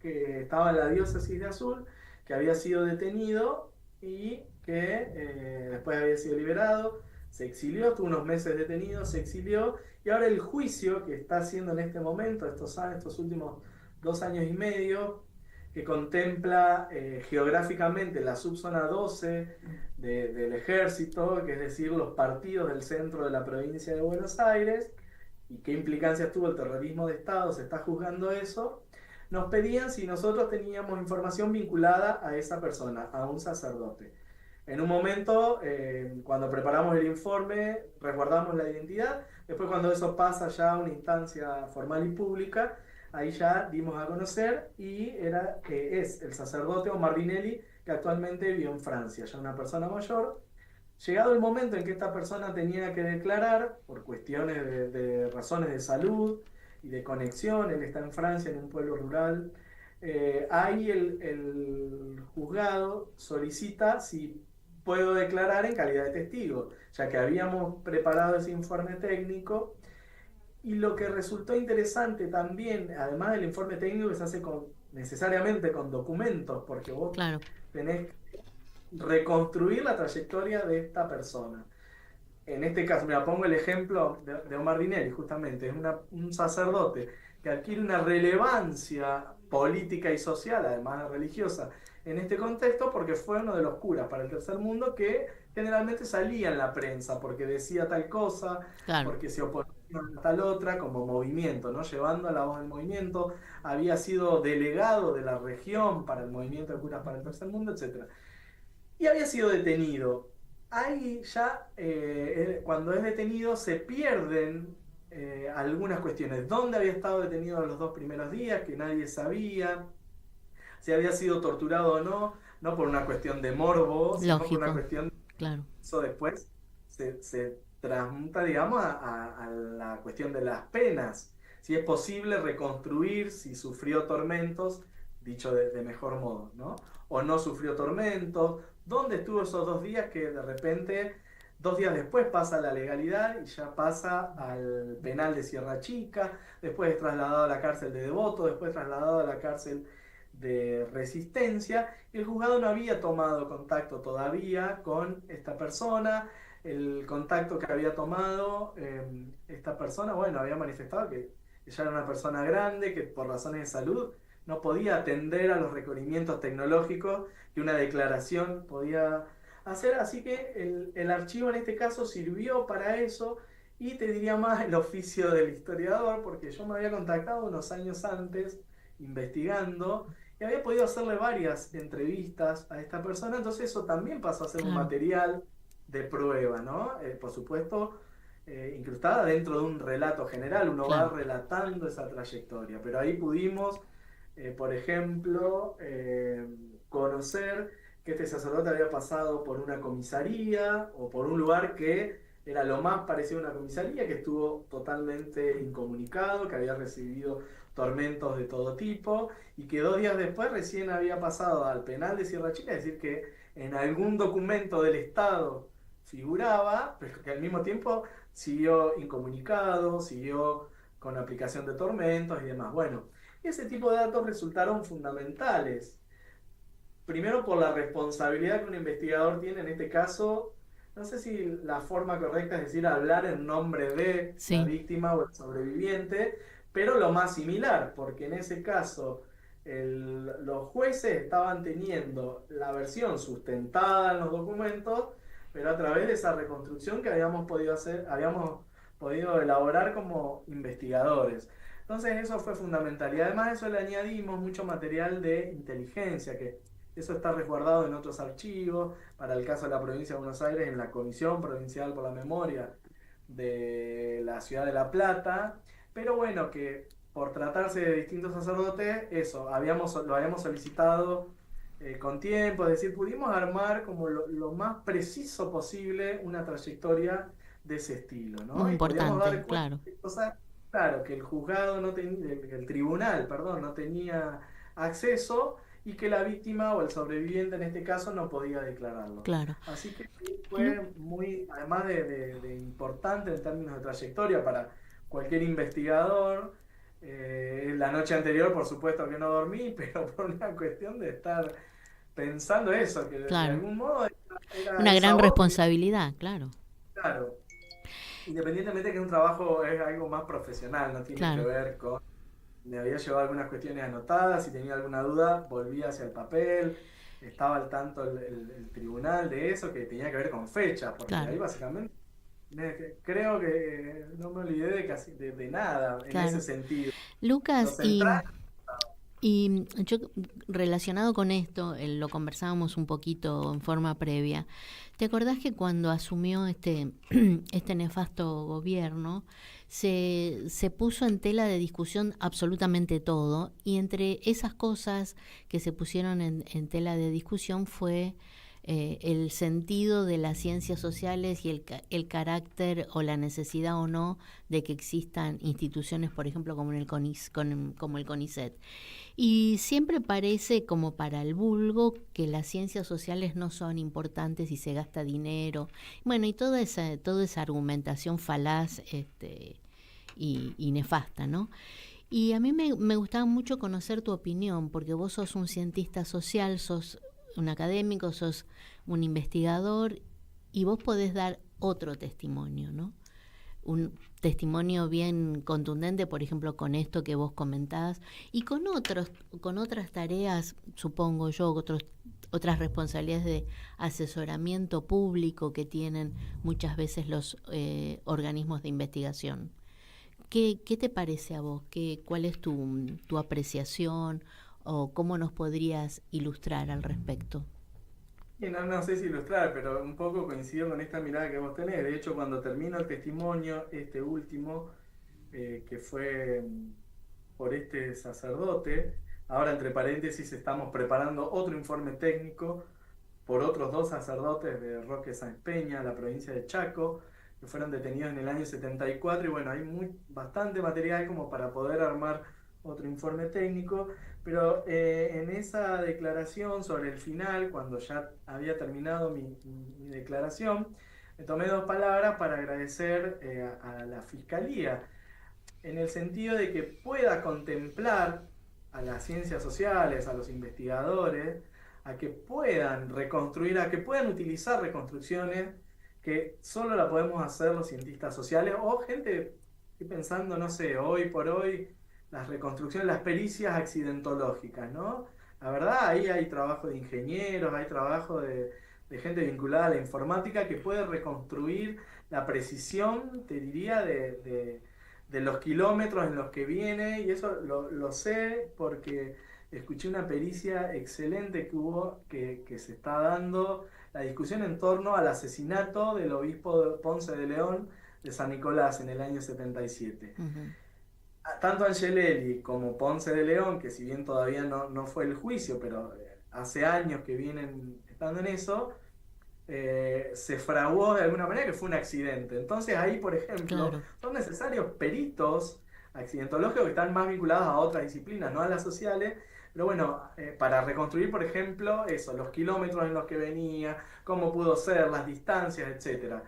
Speaker 5: que estaba en la diócesis de Azul, que había sido detenido y que después había sido liberado, se exilió, tuvo unos meses detenido, se exilió, y ahora el juicio que está haciendo en este momento, estos últimos 2 años y medio, que contempla geográficamente la subzona 12 del ejército, que es decir, los partidos del centro de la provincia de Buenos Aires, y qué implicancias tuvo el terrorismo de Estado, se está juzgando eso. Nos pedían si nosotros teníamos información vinculada a esa persona, a un sacerdote. En un momento, cuando preparamos el informe, resguardamos la identidad. Después, cuando eso pasa ya a una instancia formal y pública, ahí ya dimos a conocer y es el sacerdote Omar Dinelli, que actualmente vive en Francia, ya una persona mayor. Llegado el momento en que esta persona tenía que declarar, por cuestiones de razones de salud y de conexión, él está en Francia, en un pueblo rural, ahí el juzgado solicita si puedo declarar en calidad de testigo, ya que habíamos preparado ese informe técnico. Y lo que resultó interesante también, además del informe técnico que se hace necesariamente con documentos, porque vos
Speaker 4: Claro,
Speaker 5: tenés que reconstruir la trayectoria de esta persona. En este caso, mira, pongo el ejemplo de Omar Dinelli, justamente, es un sacerdote que adquiere una relevancia política y social, además de religiosa, en este contexto, porque fue uno de los curas para el tercer mundo que generalmente salía en la prensa, porque decía tal cosa,
Speaker 4: claro.
Speaker 5: porque se oponía tal otra como movimiento, ¿no? Llevando a la voz del movimiento, había sido delegado de la región para el movimiento de curas para el tercer mundo, etcétera. Y había sido detenido. Ahí ya, cuando es detenido, se pierden algunas cuestiones. ¿Dónde había estado detenido los 2 primeros días? Que nadie sabía. Si había sido torturado o no, no por una cuestión de morbo, sino por una
Speaker 4: Lógico,
Speaker 5: cuestión.
Speaker 4: claro,
Speaker 5: Eso después se transmuta, digamos, a la cuestión de las penas. Si es posible reconstruir si sufrió tormentos, dicho de mejor modo, ¿no? O no sufrió tormentos. ¿Dónde estuvo esos 2 días que de repente, 2 días después pasa a la legalidad y ya pasa al penal de Sierra Chica, después es trasladado a la cárcel de Devoto, después trasladado a la cárcel de Resistencia? El juzgado no había tomado contacto todavía con esta persona. El contacto que había tomado esta persona, bueno, había manifestado que ella era una persona grande, que por razones de salud no podía atender a los requerimientos tecnológicos que una declaración podía hacer, así que el archivo en este caso sirvió para eso. Y te diría más el oficio del historiador, porque yo me había contactado unos años antes investigando y había podido hacerle varias entrevistas a esta persona, entonces eso también pasó a ser un
Speaker 4: claro,
Speaker 5: material de prueba, ¿no? Por supuesto, incrustada dentro de un relato general, uno va
Speaker 4: claro,
Speaker 5: relatando esa trayectoria, pero ahí pudimos, por ejemplo, conocer que este sacerdote había pasado por una comisaría o por un lugar que era lo más parecido a una comisaría, que estuvo totalmente incomunicado, que había recibido tormentos de todo tipo y que 2 días después recién había pasado al penal de Sierra Chica, es decir, que en algún documento del Estado figuraba, pero que al mismo tiempo siguió incomunicado, siguió con aplicación de tormentos y demás. Bueno, ese tipo de datos resultaron fundamentales. Primero por la responsabilidad que un investigador tiene en este caso. No sé si la forma correcta es decir hablar en nombre de la
Speaker 4: sí,
Speaker 5: víctima o el sobreviviente, pero lo más similar, porque en ese caso los jueces estaban teniendo la versión sustentada en los documentos, pero a través de esa reconstrucción que habíamos podido hacer, habíamos podido elaborar como investigadores. Entonces eso fue fundamental. Y además de eso le añadimos mucho material de inteligencia, que eso está resguardado en otros archivos. Para el caso de la provincia de Buenos Aires, en la Comisión Provincial por la Memoria de la Ciudad de La Plata. Pero bueno, que por tratarse de distintos sacerdotes, eso, lo habíamos solicitado con tiempo, es decir, pudimos armar como lo más preciso posible una trayectoria de ese estilo,
Speaker 4: muy
Speaker 5: ¿no? Y podíamos
Speaker 4: importante,
Speaker 5: dar cuenta
Speaker 4: claro,
Speaker 5: de cosas, claro, que el juzgado no tenía, el tribunal, perdón, no tenía acceso y que la víctima o el sobreviviente en este caso no podía declararlo.
Speaker 4: claro.
Speaker 5: Así que
Speaker 4: Lu-
Speaker 5: fue muy, además de importante en términos de trayectoria para cualquier investigador. La noche anterior, por supuesto que no dormí, pero por una cuestión de estar pensando eso, que de
Speaker 4: claro,
Speaker 5: algún modo era
Speaker 4: una
Speaker 5: esa
Speaker 4: gran
Speaker 5: voz,
Speaker 4: responsabilidad, claro,
Speaker 5: claro, independientemente que un trabajo es algo más profesional, no tiene que
Speaker 4: claro,
Speaker 5: ver con. Me había llevado algunas cuestiones anotadas, si tenía alguna duda volvía hacia el papel, estaba al tanto el tribunal de eso, que tenía que ver con fechas, porque ahí
Speaker 4: claro,
Speaker 5: básicamente creo que no me olvidé de casi de nada en ese
Speaker 4: claro.
Speaker 5: sentido. Lo
Speaker 4: Lucas,
Speaker 5: central.
Speaker 4: y yo relacionado con esto, lo conversábamos un poquito en forma previa. ¿Te acordás que cuando asumió este nefasto gobierno, se puso en tela de discusión absolutamente todo? Y entre esas cosas que se pusieron en tela de discusión fue el sentido de las ciencias sociales y el carácter o la necesidad o no de que existan instituciones, por ejemplo, como el CONICET. Y siempre parece como para el vulgo que las ciencias sociales no son importantes y se gasta dinero. Bueno, y toda esa argumentación falaz y nefasta, ¿no? Y a mí me gustaba mucho conocer tu opinión, porque vos sos un cientista social, sos un académico, sos un investigador y vos podés dar otro testimonio, ¿no? Un testimonio bien contundente, por ejemplo, con esto que vos comentás y con otras tareas, supongo yo, otras responsabilidades de asesoramiento público que tienen muchas veces los organismos de investigación. ¿Qué te parece a vos? ¿Cuál es tu apreciación o cómo nos podrías ilustrar al respecto?
Speaker 5: Y no sé si ilustrar, pero un poco coincido con esta mirada que vos tenés. De hecho, cuando termino el testimonio, este último, que fue por este sacerdote, ahora entre paréntesis estamos preparando otro informe técnico por otros 2 sacerdotes de Roque Sáenz Peña, la provincia de Chaco, que fueron detenidos en el año 74, y bueno, hay bastante material como para poder armar otro informe técnico, pero en esa declaración sobre el final, cuando ya había terminado mi declaración, me tomé 2 palabras para agradecer a la Fiscalía, en el sentido de que pueda contemplar a las ciencias sociales, a los investigadores, a que puedan reconstruir, a que puedan utilizar reconstrucciones que solo la podemos hacer los cientistas sociales o gente, estoy pensando, no sé, hoy por hoy, las reconstrucciones, las pericias accidentológicas, ¿no? La verdad, ahí hay trabajo de ingenieros, hay trabajo de gente vinculada a la informática que puede reconstruir la precisión, te diría, de los kilómetros en los que viene, y eso lo sé porque escuché una pericia excelente que hubo, que se está dando, la discusión en torno al asesinato del obispo Ponce de León de San Nicolás en el año 77.
Speaker 4: Ujú.
Speaker 5: Tanto Angelelli como Ponce de León, que si bien todavía no fue el juicio, pero hace años que vienen estando en eso, se fraguó de alguna manera que fue un accidente. Entonces ahí, por ejemplo,
Speaker 4: Claro,
Speaker 5: son necesarios peritos accidentológicos que están más vinculados a otras disciplinas, no a las sociales, pero bueno, para reconstruir, por ejemplo, eso, los kilómetros en los que venía, cómo pudo ser, las distancias, etcétera.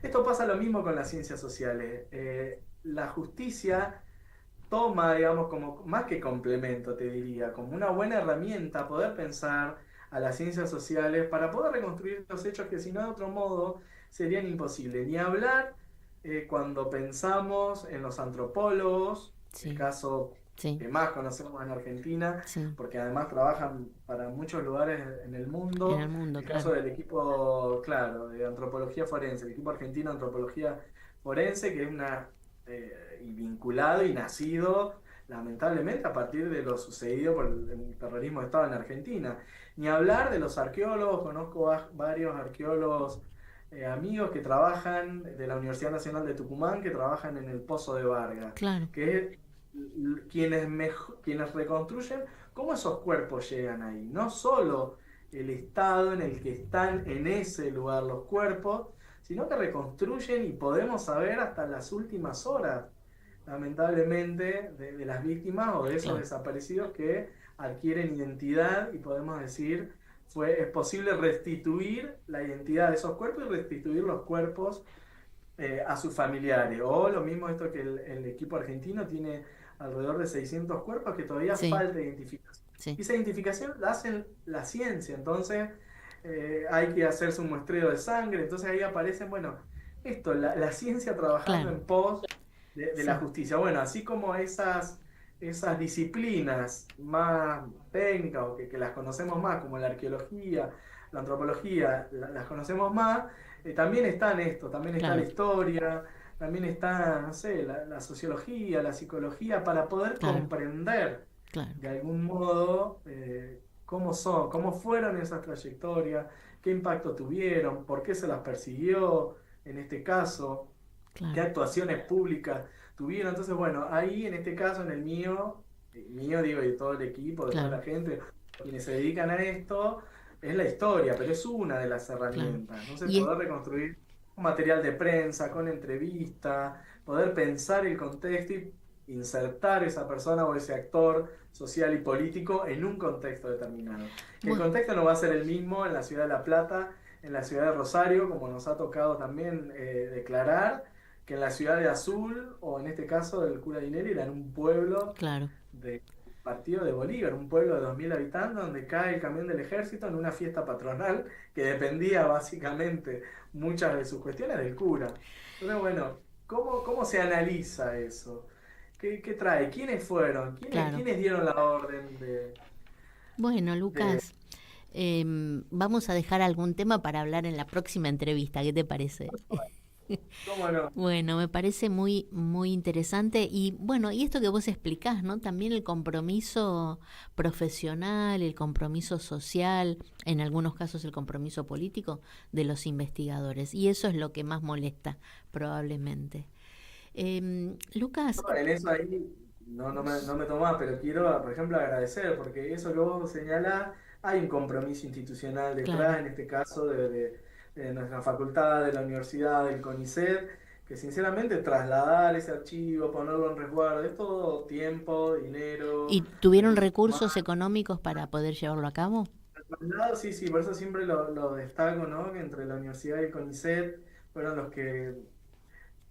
Speaker 5: Esto pasa lo mismo con las ciencias sociales. La justicia toma, digamos, como más que complemento, te diría, como una buena herramienta poder pensar a las ciencias sociales para poder reconstruir los hechos que si no de otro modo serían imposibles. Ni hablar cuando pensamos en los antropólogos, el
Speaker 4: sí,
Speaker 5: caso
Speaker 4: sí,
Speaker 5: que más conocemos en Argentina,
Speaker 4: sí.
Speaker 5: porque además trabajan para muchos lugares en el
Speaker 4: En
Speaker 5: mundo.
Speaker 4: el mundo,
Speaker 5: El caso
Speaker 4: claro.
Speaker 5: del equipo, claro, de antropología forense, el equipo argentino de antropología forense, que es y vinculado y nacido lamentablemente a partir de lo sucedido por el terrorismo de Estado en Argentina. Ni hablar de los arqueólogos, conozco varios arqueólogos amigos que trabajan de la Universidad Nacional de Tucumán, que trabajan en el Pozo de Vargas,
Speaker 4: Claro,
Speaker 5: que es quienes reconstruyen cómo esos cuerpos llegan ahí, no solo el estado en el que están en ese lugar los cuerpos, sino que reconstruyen y podemos saber hasta las últimas horas, lamentablemente, de las víctimas o de esos
Speaker 4: claro,
Speaker 5: desaparecidos que adquieren identidad y podemos decir, es posible restituir la identidad de esos cuerpos y restituir los cuerpos a sus familiares. O lo mismo esto que el equipo argentino tiene alrededor de 600 cuerpos que todavía
Speaker 4: sí,
Speaker 5: falta identificación.
Speaker 4: sí,
Speaker 5: Y esa identificación la hacen la ciencia, entonces hay que hacerse un muestreo de sangre, entonces ahí aparecen, bueno, esto, la ciencia trabajando
Speaker 4: claro,
Speaker 5: en pos de la
Speaker 4: sí,
Speaker 5: justicia. Bueno, así como esas disciplinas más técnicas o que las conocemos más, como la arqueología, la antropología, las conocemos más, también están esto, también está la
Speaker 4: claro,
Speaker 5: historia, también está, no sé, la sociología, la psicología, para poder
Speaker 4: claro,
Speaker 5: comprender
Speaker 4: claro,
Speaker 5: de algún modo cómo fueron esas trayectorias, qué impacto tuvieron, por qué se las persiguió en este caso, qué
Speaker 4: claro,
Speaker 5: actuaciones públicas tuvieron. Entonces, bueno, ahí en este caso, en el mío digo, y de todo el equipo, de toda la
Speaker 4: claro,
Speaker 5: gente, quienes se dedican a esto, es la historia, pero es una de las
Speaker 4: claro.
Speaker 5: herramientas. Entonces,
Speaker 4: Y es,
Speaker 5: poder reconstruir un material de prensa, con entrevista, poder pensar el contexto y insertar esa persona o ese actor social y político en un contexto determinado. Que el
Speaker 4: bueno,
Speaker 5: contexto no va a ser el mismo en la ciudad de La Plata, en la ciudad de Rosario, como nos ha tocado también declarar, que en la ciudad de Azul, o en este caso del cura Dineri, era en un pueblo
Speaker 4: claro,
Speaker 5: del partido de Bolívar, un pueblo de 2000 habitantes, donde cae el camión del ejército en una fiesta patronal que dependía básicamente muchas de sus cuestiones del cura. Entonces, bueno, ¿cómo se analiza eso? ¿Qué trae? ¿Quiénes fueron?
Speaker 4: claro.
Speaker 5: ¿Quiénes dieron la orden
Speaker 4: Bueno,
Speaker 5: de-
Speaker 4: Lucas, vamos a dejar algún tema para hablar en la próxima entrevista, ¿qué te parece?
Speaker 5: ¿Cómo no?
Speaker 4: Bueno, me parece muy, muy interesante y bueno, y esto que vos explicás, ¿no? También el compromiso profesional, el compromiso social, en algunos casos el compromiso político de los investigadores. Y eso es lo que más molesta, probablemente. Lucas,
Speaker 5: No, en eso ahí no me tomás, pero quiero, por ejemplo, agradecer, porque eso que vos señalás, hay un compromiso institucional
Speaker 4: claro,
Speaker 5: detrás, en este caso de nuestra facultad, de la universidad, del CONICET, que sinceramente trasladar ese archivo, ponerlo en resguardo, es todo tiempo, dinero,
Speaker 4: ¿y tuvieron
Speaker 5: recursos
Speaker 4: recursos
Speaker 5: humanos.
Speaker 4: económicos para poder llevarlo a cabo?
Speaker 5: Por un lado, sí, sí, por eso siempre lo destaco, ¿no? Que entre la universidad y el CONICET fueron los que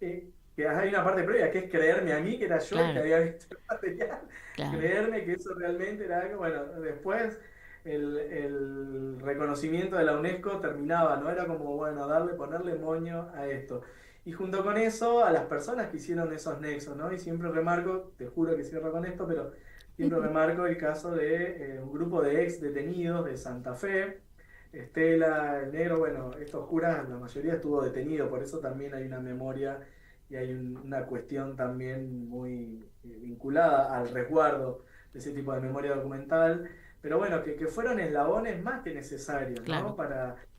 Speaker 5: hay una parte previa, que es creerme a mí, que era yo el que
Speaker 4: Claro,
Speaker 5: había visto el material,
Speaker 4: claro.
Speaker 5: creerme que eso realmente era algo, bueno, después el reconocimiento de la UNESCO terminaba, ¿no? Era como, bueno, ponerle moño a esto. Y junto con eso, a las personas que hicieron esos nexos, ¿no? Y siempre remarco, te juro que cierro con esto, pero siempre remarco el caso de un grupo de ex detenidos de Santa Fe, Estela, el negro, bueno, estos curas, la mayoría estuvo detenido, por eso también hay una memoria y hay una cuestión también muy vinculada al resguardo de ese tipo de memoria documental, pero bueno, que fueron eslabones más que necesarios,
Speaker 4: Claro,
Speaker 5: ¿no?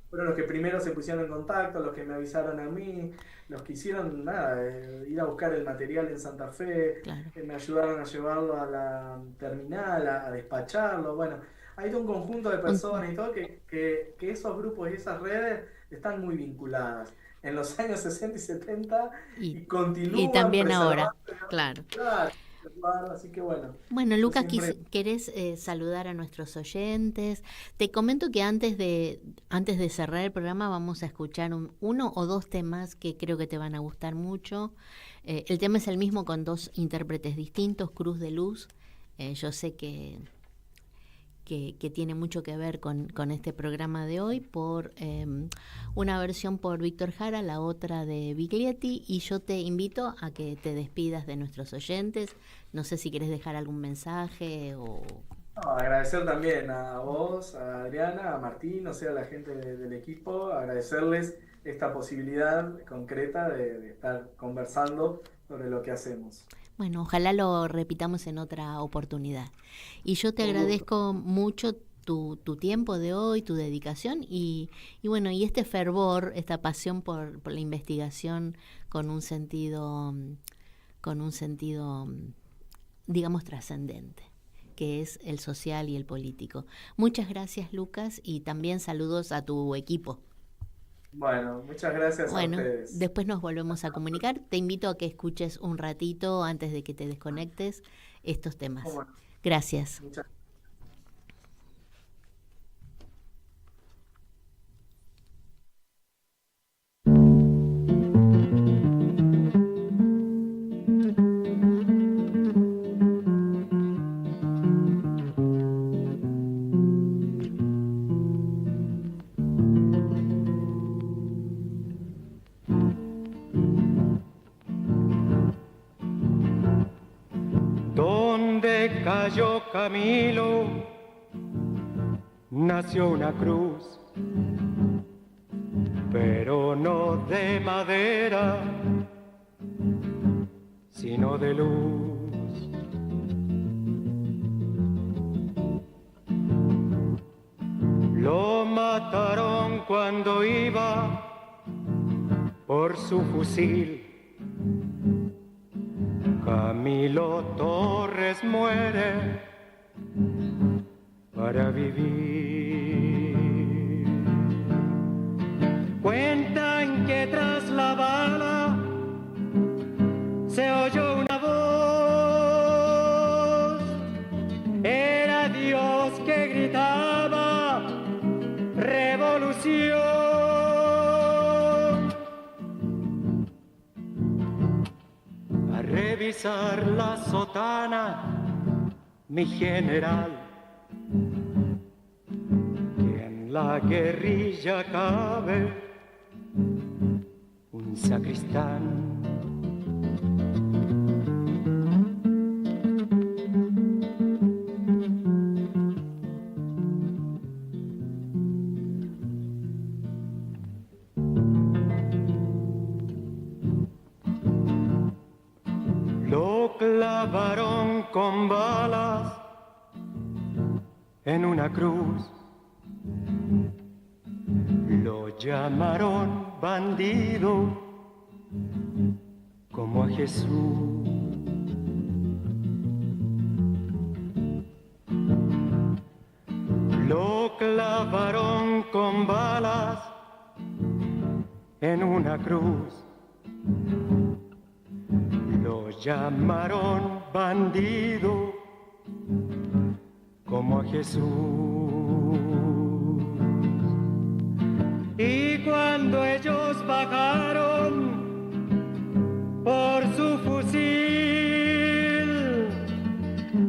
Speaker 5: Fueron los que primero se pusieron en contacto, los que me avisaron a mí, los que hicieron, nada, ir a buscar el material en Santa Fe,
Speaker 4: claro.
Speaker 5: me ayudaron a llevarlo a la terminal, a despacharlo, bueno, hay todo un conjunto de
Speaker 4: Un-
Speaker 5: personas y todo que esos grupos y esas redes están muy vinculadas en los años 60 y 70
Speaker 4: y,
Speaker 5: y
Speaker 4: y
Speaker 5: continúan
Speaker 4: también
Speaker 5: preservando,
Speaker 4: ahora, claro.
Speaker 5: claro, así que bueno,
Speaker 4: Bueno,
Speaker 5: yo
Speaker 4: Lucas,
Speaker 5: siempre,
Speaker 4: ¿querés saludar a nuestros oyentes? Te comento que antes de cerrar el programa vamos a escuchar uno o dos temas que creo que te van a gustar mucho. El tema es el mismo con dos intérpretes distintos, Cruz de Luz. Yo sé que tiene mucho que ver con este programa de hoy, por una versión por Víctor Jara, la otra de Biglietti, y yo te invito a que te despidas de nuestros oyentes. No sé si querés dejar algún mensaje o...
Speaker 5: no, agradecer también a vos, a Adriana, a Martín, o sea, a la gente del equipo, agradecerles esta posibilidad concreta de estar conversando sobre lo que hacemos.
Speaker 4: Bueno, ojalá lo repitamos en otra oportunidad. Y yo te
Speaker 5: Con gusto.
Speaker 4: agradezco mucho tu tiempo de hoy, tu dedicación y bueno, y este fervor, esta pasión por la investigación con un sentido, con un sentido, digamos, trascendente, que es el social y el político. Muchas gracias, Lucas, y también saludos a tu equipo.
Speaker 5: Bueno, muchas gracias a
Speaker 4: Bueno,
Speaker 5: ustedes.
Speaker 4: después nos volvemos a comunicar. Te invito a que escuches un ratito antes de que te desconectes estos temas.
Speaker 5: ¿Cómo no?
Speaker 4: Gracias.
Speaker 5: Muchas
Speaker 6: Donde cayó Camilo, nació una cruz, pero no de madera, sino de luz. Lo mataron cuando iba por su fusil. Camilo Torres muere para vivir. Cuentan que tras la bala se oyó una voz. Era Dios que gritaba revolución. A revisar la sotana, mi general, que en la guerrilla cabe un sacristán. clavaron con balas en una cruz. Lo llamaron bandido como a Jesús. Lo clavaron con balas en una cruz. Lo llamaron bandido como a Jesús. Y cuando ellos bajaron por su fusil,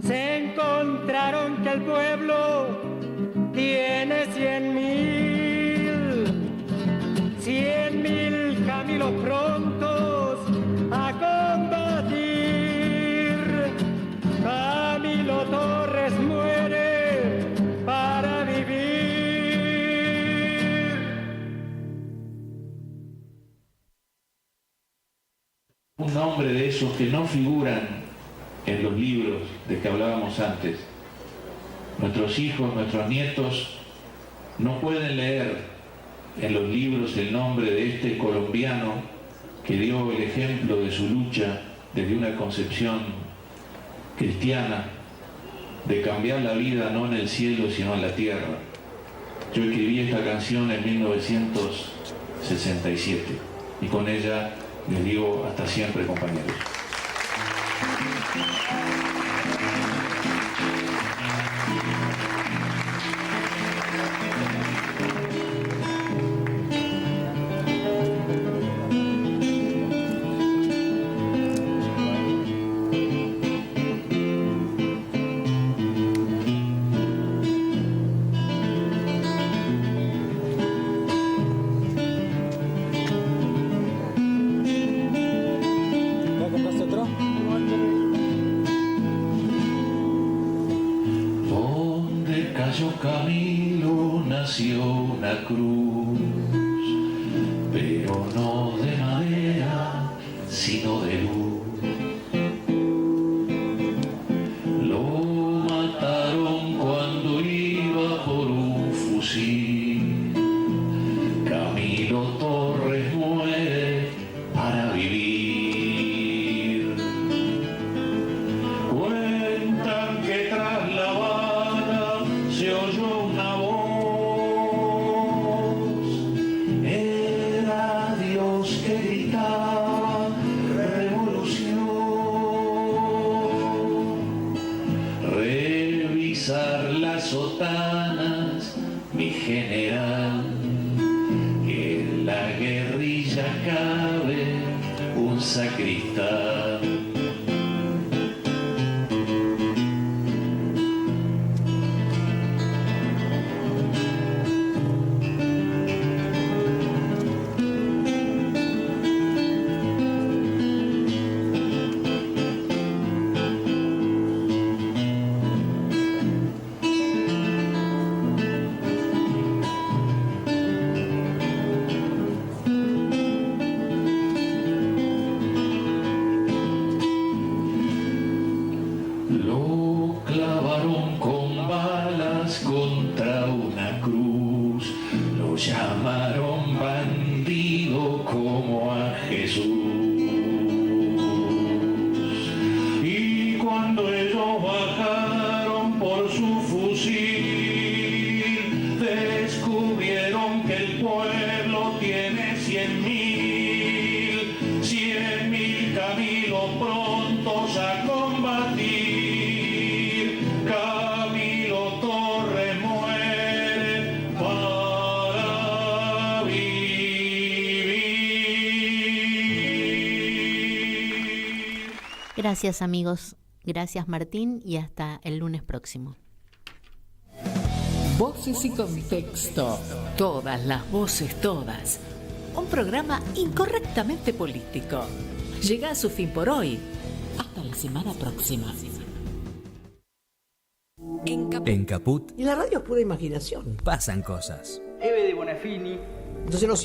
Speaker 6: se encontraron que el pueblo tiene 100.000 Camilos prontos a combatir. Camilo Torres muere para vivir.
Speaker 7: Un nombre de esos que no figuran en los libros de que hablábamos antes. Nuestros hijos, nuestros nietos no pueden leer en los libros el nombre de este colombiano que dio el ejemplo de su lucha desde una concepción cristiana de cambiar la vida no en el cielo sino en la tierra. Yo escribí esta canción en 1967 y con ella les digo hasta siempre, compañeros. Camilo nació una cruz, pero no de madera, sino de luz. Lo mataron cuando iba por un fusil. Camilo Torres muere para vivir. Cuentan que tras la bala se oyó una voz, era Dios que gritaba revolución. Revisar las sotanas, mi general, que en la guerrilla cabe un sacristán. Lo clavaron con balas contra una cruz, lo llamaron bandido como a Jesús. Y cuando ellos bajaron por su fusil, descubrieron que el pueblo tiene 100.000 Camilos prontos a combatir. Camilo Torres muere para vivir.
Speaker 4: Gracias, amigos. Gracias, Martín, y hasta el lunes próximo.
Speaker 3: Voces y contexto. Todas las voces, todas. Un programa incorrectamente político. Llega a su fin por hoy. Hasta la semana próxima.
Speaker 8: En Caput
Speaker 9: Y la radio es pura imaginación.
Speaker 8: pasan cosas.
Speaker 9: Eve de Bonafini. Entonces nos